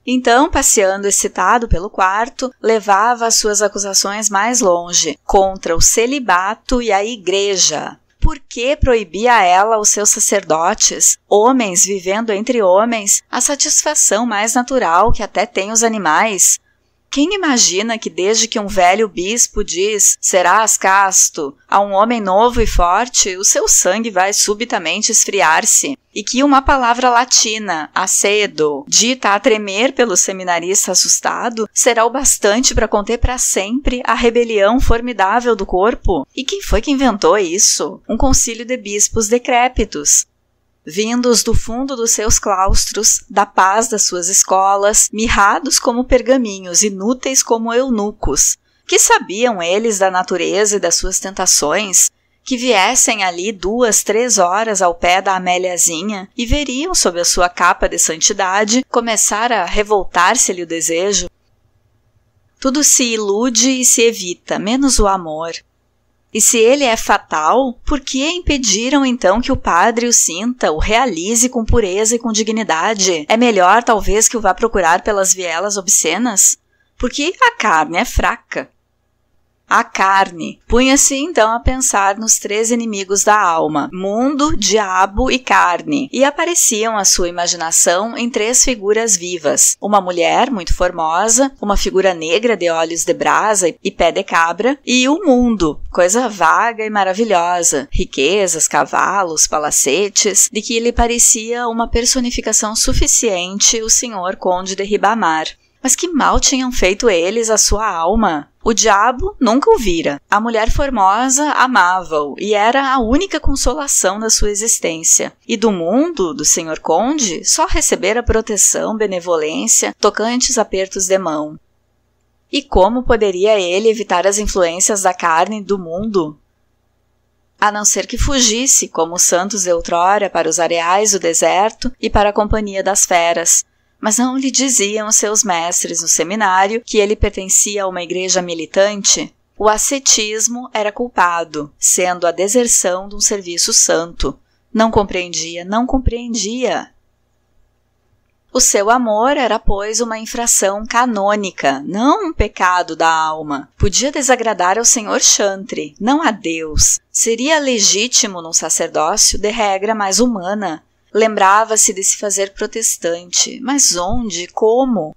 Então, passeando excitado pelo quarto, levava as suas acusações mais longe, contra o celibato e a igreja. Por que proibia a ela aos seus sacerdotes, homens vivendo entre homens, a satisfação mais natural que até têm os animais? Quem imagina que desde que um velho bispo diz serás casto a um homem novo e forte, o seu sangue vai subitamente esfriar-se, e que uma palavra latina, acedo, dita a tremer pelo seminarista assustado, será o bastante para conter para sempre a rebelião formidável do corpo? E quem foi que inventou isso? Um concílio de bispos decrépitos, vindos do fundo dos seus claustros, da paz das suas escolas, mirrados como pergaminhos, inúteis como eunucos. Que sabiam eles da natureza e das suas tentações? que viessem ali 2, 3 horas ao pé da Améliazinha e veriam sob a sua capa de santidade começar a revoltar-se-lhe o desejo. Tudo se ilude e se evita, menos o amor. E se ele é fatal, por que impediram então que o padre o sinta, o realize com pureza e com dignidade? É melhor talvez que o vá procurar pelas vielas obscenas? Porque a carne é fraca. A carne. Punha-se então a pensar nos 3 inimigos da alma, mundo, diabo e carne, e apareciam à sua imaginação em 3 figuras vivas, uma mulher muito formosa, uma figura negra de olhos de brasa e pé de cabra, e o mundo, coisa vaga e maravilhosa, riquezas, cavalos, palacetes, de que lhe parecia uma personificação suficiente o senhor conde de Ribamar. Mas que mal tinham feito eles à sua alma? O diabo nunca o vira. A mulher formosa amava-o e era a única consolação da sua existência. E do mundo, do senhor conde, só recebera proteção, benevolência, tocantes apertos de mão. E como poderia ele evitar as influências da carne e do mundo? A não ser que fugisse, como os santos de outrora, para os areais do deserto e para a companhia das feras. Mas não lhe diziam seus mestres no seminário que ele pertencia a uma igreja militante? O ascetismo era culpado, sendo a deserção de um serviço santo. Não compreendia, não compreendia. O seu amor era, pois, uma infração canônica, não um pecado da alma. Podia desagradar ao senhor chantre, não a Deus. Seria legítimo num sacerdócio de regra mais humana. Lembrava-se de se fazer protestante, mas onde? Como?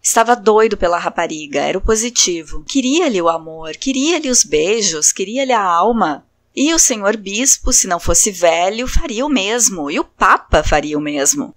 Estava doido pela rapariga, era o positivo. Queria-lhe o amor, queria-lhe os beijos, queria-lhe a alma. E o senhor bispo, se não fosse velho, faria o mesmo, e o papa faria o mesmo.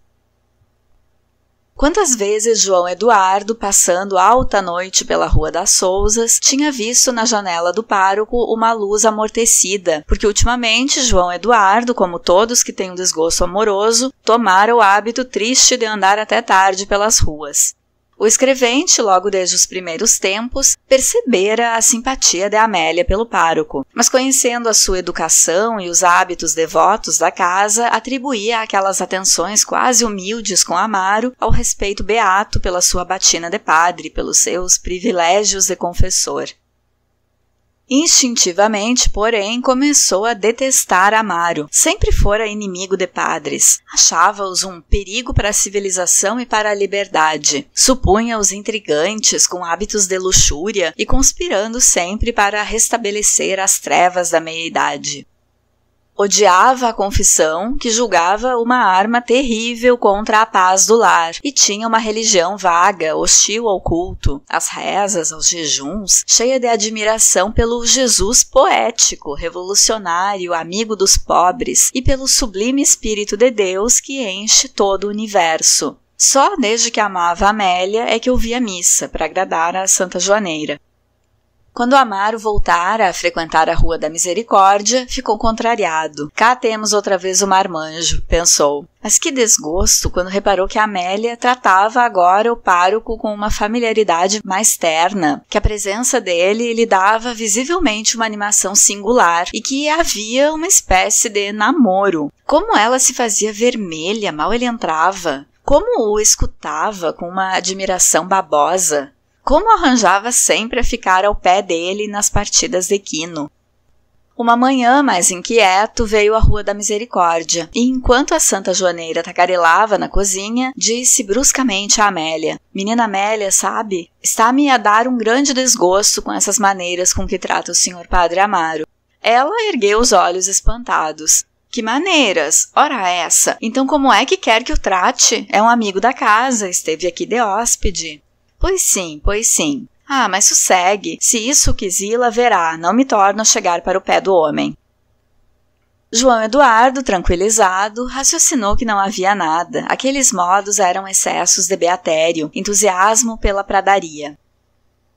Quantas vezes João Eduardo, passando alta noite pela Rua das Sousas, tinha visto na janela do pároco uma luz amortecida, porque ultimamente João Eduardo, como todos que têm um desgosto amoroso, tomara o hábito triste de andar até tarde pelas ruas. O escrevente, logo desde os primeiros tempos, percebera a simpatia de Amélia pelo pároco, mas conhecendo a sua educação e os hábitos devotos da casa, atribuía aquelas atenções quase humildes com Amaro ao respeito beato pela sua batina de padre, pelos seus privilégios de confessor. Instintivamente, porém, começou a detestar Amaro. Sempre fora inimigo de padres. Achava-os um perigo para a civilização e para a liberdade. Supunha-os intrigantes, com hábitos de luxúria e conspirando sempre para restabelecer as trevas da meia-idade. Odiava a confissão, que julgava uma arma terrível contra a paz do lar, e tinha uma religião vaga, hostil ao culto, às rezas, aos jejuns, cheia de admiração pelo Jesus poético, revolucionário, amigo dos pobres, e pelo sublime Espírito de Deus que enche todo o universo. Só desde que amava Amélia é que ouvia missa, para agradar a Santa Joaneira. Quando Amaro voltara a frequentar a Rua da Misericórdia, ficou contrariado. Cá temos outra vez o marmanjo, pensou. Mas que desgosto quando reparou que Amélia tratava agora o pároco com uma familiaridade mais terna, que a presença dele lhe dava visivelmente uma animação singular e que havia uma espécie de namoro. Como ela se fazia vermelha mal ele entrava. Como o escutava com uma admiração babosa. Como arranjava sempre a ficar ao pé dele nas partidas de quino. Uma manhã, mais inquieto, veio à Rua da Misericórdia, e enquanto a Santa Joaneira tagarelava na cozinha, disse bruscamente a Amélia: "Menina Amélia, sabe, está-me a dar um grande desgosto com essas maneiras com que trata o senhor Padre Amaro." Ela ergueu os olhos espantados. "Que maneiras? Ora essa! Então como é que quer que o trate? É um amigo da casa, esteve aqui de hóspede." Pois sim. Ah, mas sossegue. Se isso quisila, verá, não me torno a chegar para o pé do homem. João Eduardo, tranquilizado, raciocinou que não havia nada. Aqueles modos eram excessos de beatério, entusiasmo pela pradaria.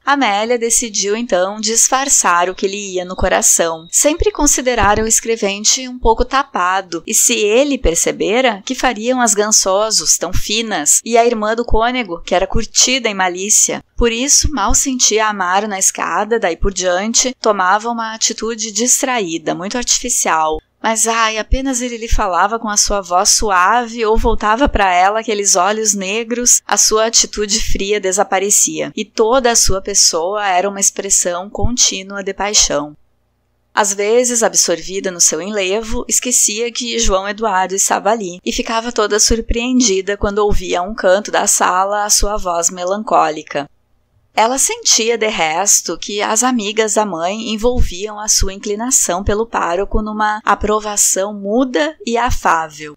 Amélia decidiu então disfarçar o que lhe ia no coração. Sempre considerara o escrevente um pouco tapado, e se ele percebera, que fariam as Gansosos, tão finas, e a irmã do cônego, que era curtida em malícia. Por isso, mal sentia Amaro na escada, daí por diante, tomava uma atitude distraída, muito artificial. Mas, apenas ele lhe falava com a sua voz suave ou voltava para ela aqueles olhos negros, a sua atitude fria desaparecia, e toda a sua pessoa era uma expressão contínua de paixão. Às vezes, absorvida no seu enlevo, esquecia que João Eduardo estava ali, e ficava toda surpreendida quando ouvia a um canto da sala a sua voz melancólica. Ela sentia, de resto, que as amigas da mãe envolviam a sua inclinação pelo pároco numa aprovação muda e afável.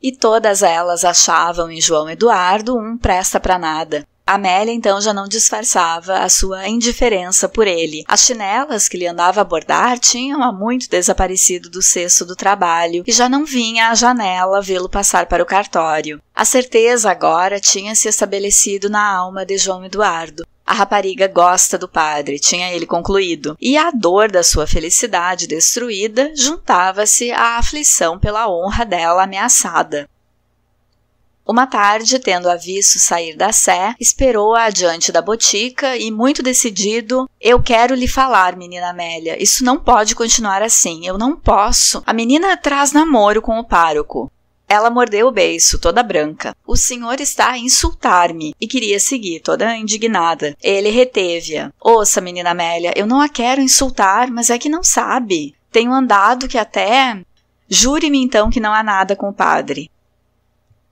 E todas elas achavam em João Eduardo um presta pra nada. Amélia então já não disfarçava a sua indiferença por ele. As chinelas que lhe andava a bordar tinham há muito desaparecido do cesto do trabalho e já não vinha à janela vê-lo passar para o cartório. A certeza agora tinha se estabelecido na alma de João Eduardo. A rapariga gosta do padre, tinha ele concluído, e a dor da sua felicidade destruída juntava-se à aflição pela honra dela ameaçada. Uma tarde, tendo-a visto sair da sé, esperou-a adiante da botica e, muito decidido, "Eu quero lhe falar, menina Amélia, isso não pode continuar assim, eu não posso. A menina traz namoro com o pároco." Ela mordeu o beiço, toda branca. "O senhor está a insultar-me", e queria seguir, toda indignada. Ele reteve-a. "Ouça, menina Amélia, eu não a quero insultar, mas é que não sabe. Tenho andado que até... Jure-me então que não há nada com o padre."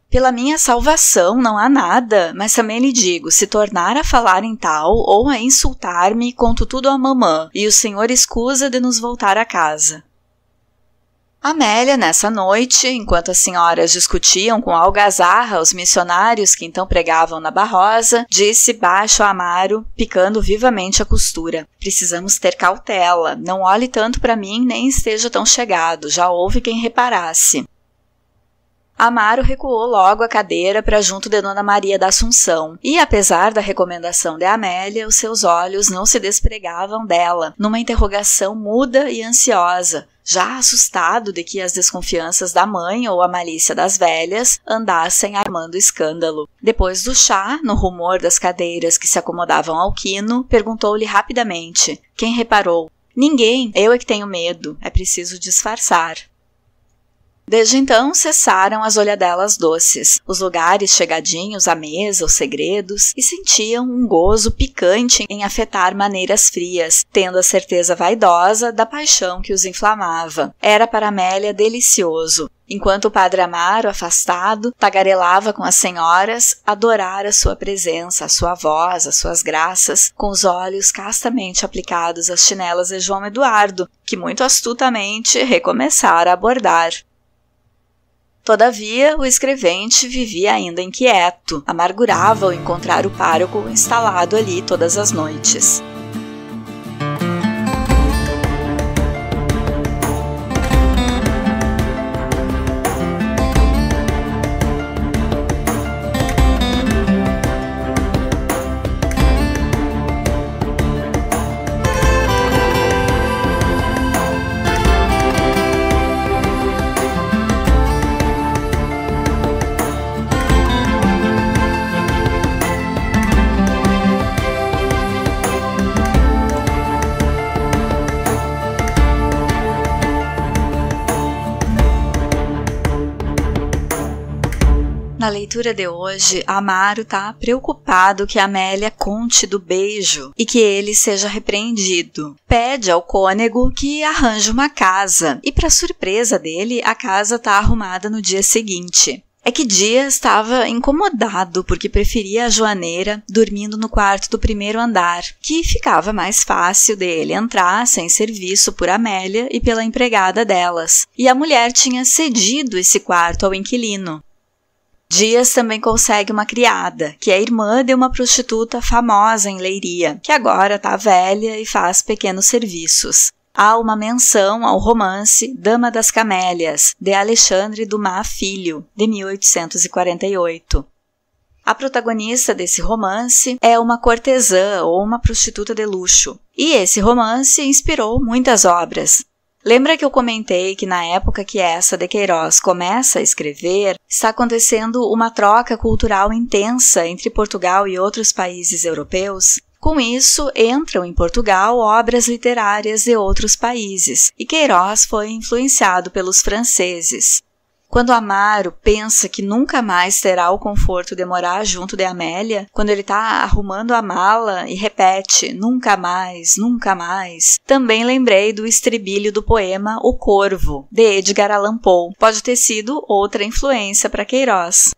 "Pela minha salvação, não há nada, mas também lhe digo, se tornar a falar em tal ou a insultar-me, conto tudo à mamã, e o senhor escusa de nos voltar a casa." Amélia, nessa noite, enquanto as senhoras discutiam com algazarra os missionários que então pregavam na Barrosa, disse baixo a Amaro, picando vivamente a costura: "Precisamos ter cautela, não olhe tanto para mim nem esteja tão chegado, já houve quem reparasse." Amaro recuou logo a cadeira para junto de Dona Maria da Assunção, e apesar da recomendação de Amélia, os seus olhos não se despregavam dela, numa interrogação muda e ansiosa, já assustado de que as desconfianças da mãe ou a malícia das velhas andassem armando escândalo. Depois do chá, no rumor das cadeiras que se acomodavam ao quino, perguntou-lhe rapidamente: "Quem reparou?" "Ninguém, eu é que tenho medo, é preciso disfarçar." Desde então cessaram as olhadelas doces, os lugares chegadinhos à mesa, os segredos, e sentiam um gozo picante em afetar maneiras frias, tendo a certeza vaidosa da paixão que os inflamava. Era para Amélia delicioso. Enquanto o padre Amaro, afastado, tagarelava com as senhoras, adorara sua presença, a sua voz, as suas graças, com os olhos castamente aplicados às chinelas de João Eduardo, que muito astutamente recomeçara a bordar. Todavia, o escrevente vivia ainda inquieto, amargurava ao encontrar o pároco instalado ali todas as noites. Na leitura de hoje, Amaro está preocupado que Amélia conte do beijo e que ele seja repreendido. Pede ao cônego que arranje uma casa e, para surpresa dele, a casa está arrumada no dia seguinte. É que Dias estava incomodado porque preferia a Joaneira dormindo no quarto do primeiro andar, que ficava mais fácil dele entrar sem ser visto por Amélia e pela empregada delas. E a mulher tinha cedido esse quarto ao inquilino. Dias também consegue uma criada, que é irmã de uma prostituta famosa em Leiria, que agora está velha e faz pequenos serviços. Há uma menção ao romance Dama das Camélias, de Alexandre Dumas Filho, de 1848. A protagonista desse romance é uma cortesã ou uma prostituta de luxo. E esse romance inspirou muitas obras. Lembra que eu comentei que na época que Eça de Queiroz começa a escrever, está acontecendo uma troca cultural intensa entre Portugal e outros países europeus? Com isso, entram em Portugal obras literárias de outros países, e Queiroz foi influenciado pelos franceses. Quando Amaro pensa que nunca mais terá o conforto de morar junto de Amélia, quando ele está arrumando a mala e repete nunca mais, também lembrei do estribilho do poema O Corvo, de Edgar Allan Poe. Pode ter sido outra influência para Queiroz.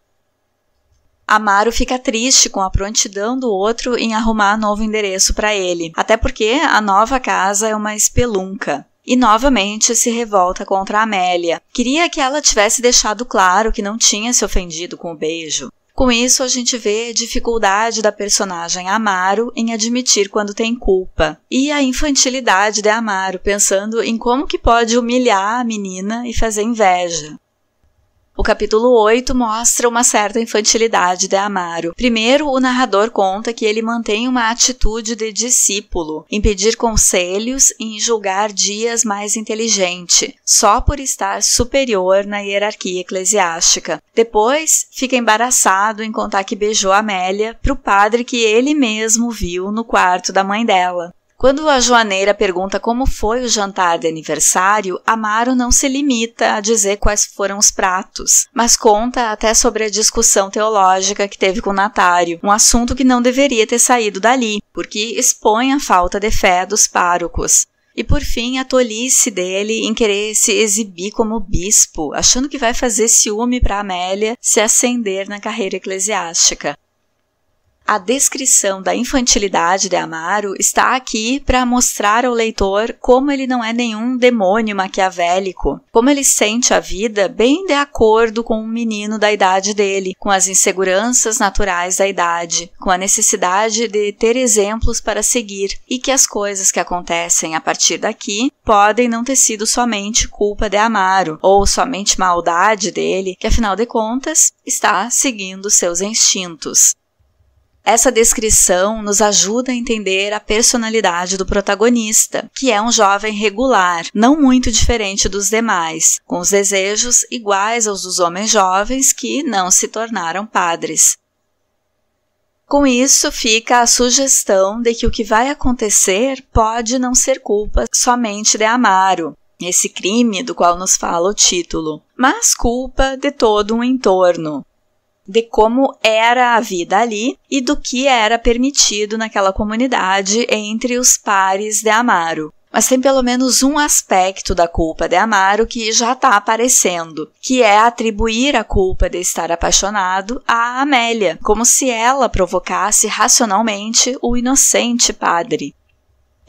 Amaro fica triste com a prontidão do outro em arrumar novo endereço para ele, até porque a nova casa é uma espelunca. E novamente se revolta contra Amélia. Queria que ela tivesse deixado claro que não tinha se ofendido com o beijo. Com isso, a gente vê a dificuldade da personagem Amaro em admitir quando tem culpa. E a infantilidade de Amaro, pensando em como que pode humilhar a menina e fazer inveja. O capítulo 8 mostra uma certa infantilidade de Amaro. Primeiro, o narrador conta que ele mantém uma atitude de discípulo, em pedir conselhos e em julgar dias mais inteligente, só por estar superior na hierarquia eclesiástica. Depois, fica embaraçado em contar que beijou Amélia para o padre que ele mesmo viu no quarto da mãe dela. Quando a joaneira pergunta como foi o jantar de aniversário, Amaro não se limita a dizer quais foram os pratos, mas conta até sobre a discussão teológica que teve com Natário, um assunto que não deveria ter saído dali, porque expõe a falta de fé dos párocos. E por fim, a tolice dele em querer se exibir como bispo, achando que vai fazer ciúme para Amélia se ascender na carreira eclesiástica. A descrição da infantilidade de Amaro está aqui para mostrar ao leitor como ele não é nenhum demônio maquiavélico, como ele sente a vida bem de acordo com um menino da idade dele, com as inseguranças naturais da idade, com a necessidade de ter exemplos para seguir, e que as coisas que acontecem a partir daqui podem não ter sido somente culpa de Amaro, ou somente maldade dele, que afinal de contas está seguindo seus instintos. Essa descrição nos ajuda a entender a personalidade do protagonista, que é um jovem regular, não muito diferente dos demais, com os desejos iguais aos dos homens jovens que não se tornaram padres. Com isso, fica a sugestão de que o que vai acontecer pode não ser culpa somente de Amaro, esse crime do qual nos fala o título, mas culpa de todo um entorno, de como era a vida ali e do que era permitido naquela comunidade entre os pares de Amaro. Mas tem pelo menos um aspecto da culpa de Amaro que já está aparecendo, que é atribuir a culpa de estar apaixonado a Amélia, como se ela provocasse racionalmente o inocente padre.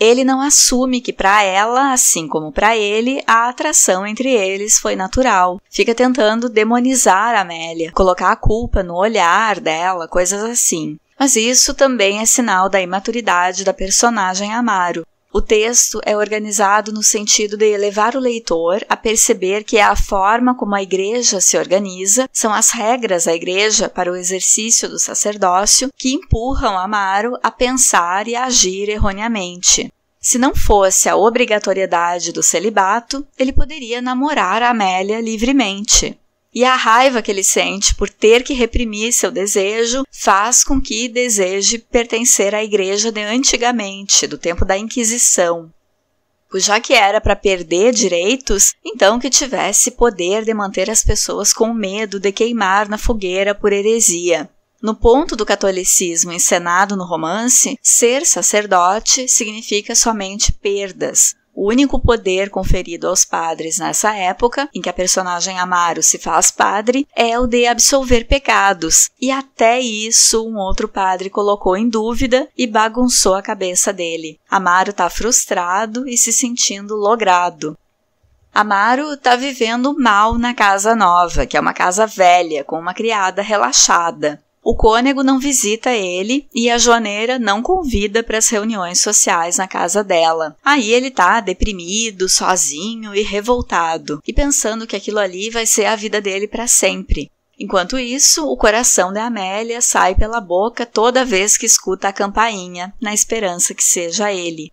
Ele não assume que para ela, assim como para ele, a atração entre eles foi natural. Fica tentando demonizar Amélia, colocar a culpa no olhar dela, coisas assim. Mas isso também é sinal da imaturidade da personagem Amaro. O texto é organizado no sentido de levar o leitor a perceber que é a forma como a igreja se organiza, são as regras da igreja para o exercício do sacerdócio que empurram Amaro a pensar e a agir erroneamente. Se não fosse a obrigatoriedade do celibato, ele poderia namorar a Amélia livremente. E a raiva que ele sente por ter que reprimir seu desejo faz com que deseje pertencer à igreja de antigamente, do tempo da Inquisição. Pois já que era para perder direitos, então que tivesse poder de manter as pessoas com medo de queimar na fogueira por heresia. No ponto do catolicismo encenado no romance, ser sacerdote significa somente perdas. O único poder conferido aos padres nessa época, em que a personagem Amaro se faz padre, é o de absolver pecados, e até isso um outro padre colocou em dúvida e bagunçou a cabeça dele. Amaro está frustrado e se sentindo logrado. Amaro está vivendo mal na casa nova, que é uma casa velha, com uma criada relaxada. O cônego não visita ele e a joaneira não convida para as reuniões sociais na casa dela. Aí ele tá deprimido, sozinho e revoltado, e pensando que aquilo ali vai ser a vida dele para sempre. Enquanto isso, o coração de Amélia sai pela boca toda vez que escuta a campainha, na esperança que seja ele.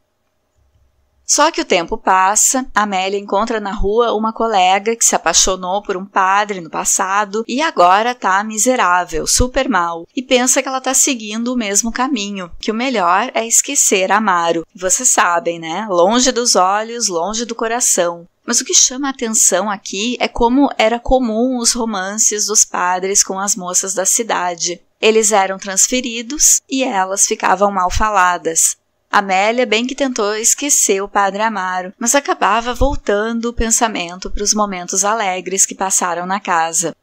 Só que o tempo passa, Amélia encontra na rua uma colega que se apaixonou por um padre no passado e agora tá miserável, super mal, e pensa que ela tá seguindo o mesmo caminho, que o melhor é esquecer Amaro. Vocês sabem, né? Longe dos olhos, longe do coração. Mas o que chama a atenção aqui é como era comum os romances dos padres com as moças da cidade. Eles eram transferidos e elas ficavam mal faladas. Amélia bem que tentou esquecer o padre Amaro, mas acabava voltando o pensamento para os momentos alegres que passaram na casa.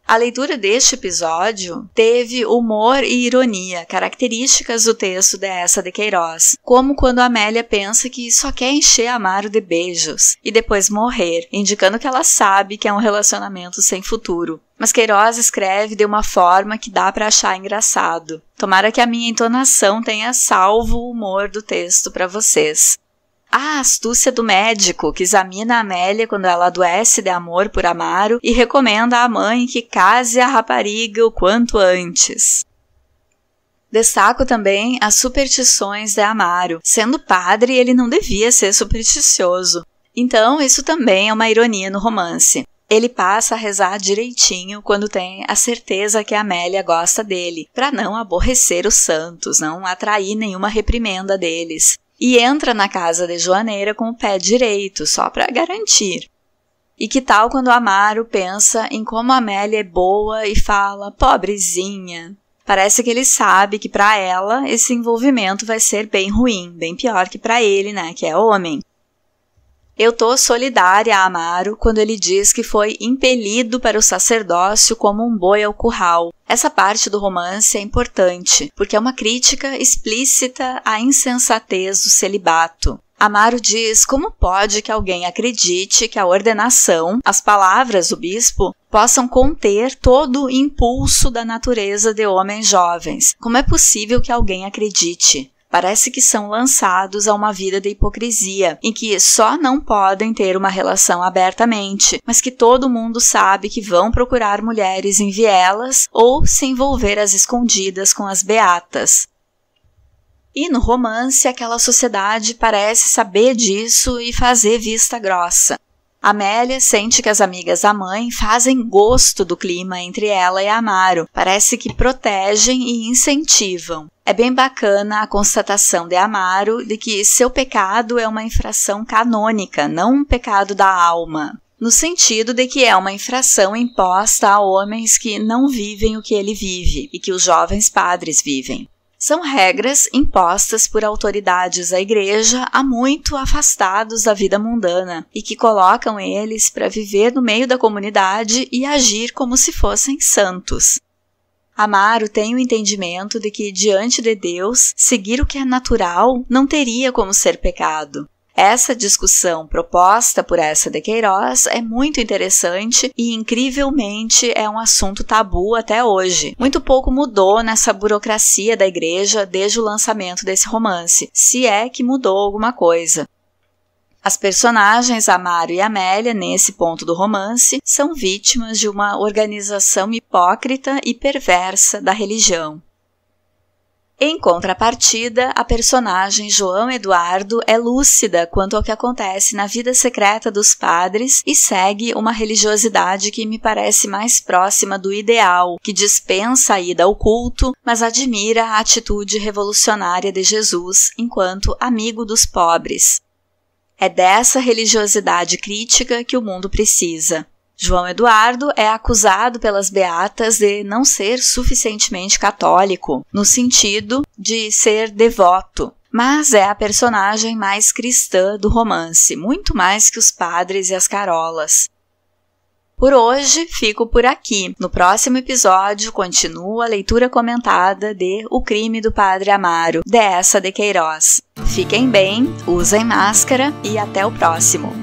A leitura deste episódio teve humor e ironia, características do texto de Eça de Queiroz, como quando Amélia pensa que só quer encher Amaro de beijos e depois morrer, indicando que ela sabe que é um relacionamento sem futuro. Mas Queiroz escreve de uma forma que dá para achar engraçado. Tomara que a minha entonação tenha salvo o humor do texto para vocês. A astúcia do médico que examina a Amélia quando ela adoece de amor por Amaro e recomenda à mãe que case a rapariga o quanto antes. Destaco também as superstições de Amaro. Sendo padre, ele não devia ser supersticioso. Então, isso também é uma ironia no romance. Ele passa a rezar direitinho quando tem a certeza que a Amélia gosta dele, para não aborrecer os santos, não atrair nenhuma reprimenda deles. E entra na casa de Joaneira com o pé direito, só para garantir. E que tal quando Amaro pensa em como a Amélia é boa e fala, pobrezinha? Parece que ele sabe que para ela esse envolvimento vai ser bem ruim, bem pior que para ele, né, que é homem. Eu tô solidária a Amaro quando ele diz que foi impelido para o sacerdócio como um boi ao curral. Essa parte do romance é importante, porque é uma crítica explícita à insensatez do celibato. Amaro diz como pode que alguém acredite que a ordenação, as palavras do bispo, possam conter todo o impulso da natureza de homens jovens. Como é possível que alguém acredite? Parece que são lançados a uma vida de hipocrisia, em que só não podem ter uma relação abertamente, mas que todo mundo sabe que vão procurar mulheres em vielas ou se envolver às escondidas com as beatas. E no romance, aquela sociedade parece saber disso e fazer vista grossa. Amélia sente que as amigas da mãe fazem gosto do clima entre ela e Amaro, parece que protegem e incentivam. É bem bacana a constatação de Amaro de que seu pecado é uma infração canônica, não um pecado da alma, no sentido de que é uma infração imposta a homens que não vivem o que ele vive e que os jovens padres vivem. São regras impostas por autoridades da igreja há muito afastados da vida mundana e que colocam eles para viver no meio da comunidade e agir como se fossem santos. Amaro tem o entendimento de que, diante de Deus, seguir o que é natural não teria como ser pecado. Essa discussão proposta por Eça de Queiroz é muito interessante e, incrivelmente, é um assunto tabu até hoje. Muito pouco mudou nessa burocracia da igreja desde o lançamento desse romance, se é que mudou alguma coisa. As personagens Amaro e Amélia, nesse ponto do romance, são vítimas de uma organização hipócrita e perversa da religião. Em contrapartida, a personagem João Eduardo é lúcida quanto ao que acontece na vida secreta dos padres e segue uma religiosidade que me parece mais próxima do ideal, que dispensa a ida ao culto, mas admira a atitude revolucionária de Jesus enquanto amigo dos pobres. É dessa religiosidade crítica que o mundo precisa. João Eduardo é acusado pelas beatas de não ser suficientemente católico, no sentido de ser devoto, mas é a personagem mais cristã do romance, muito mais que os padres e as carolas. Por hoje, fico por aqui. No próximo episódio, continua a leitura comentada de O Crime do Padre Amaro, de Eça de Queiroz. Fiquem bem, usem máscara e até o próximo!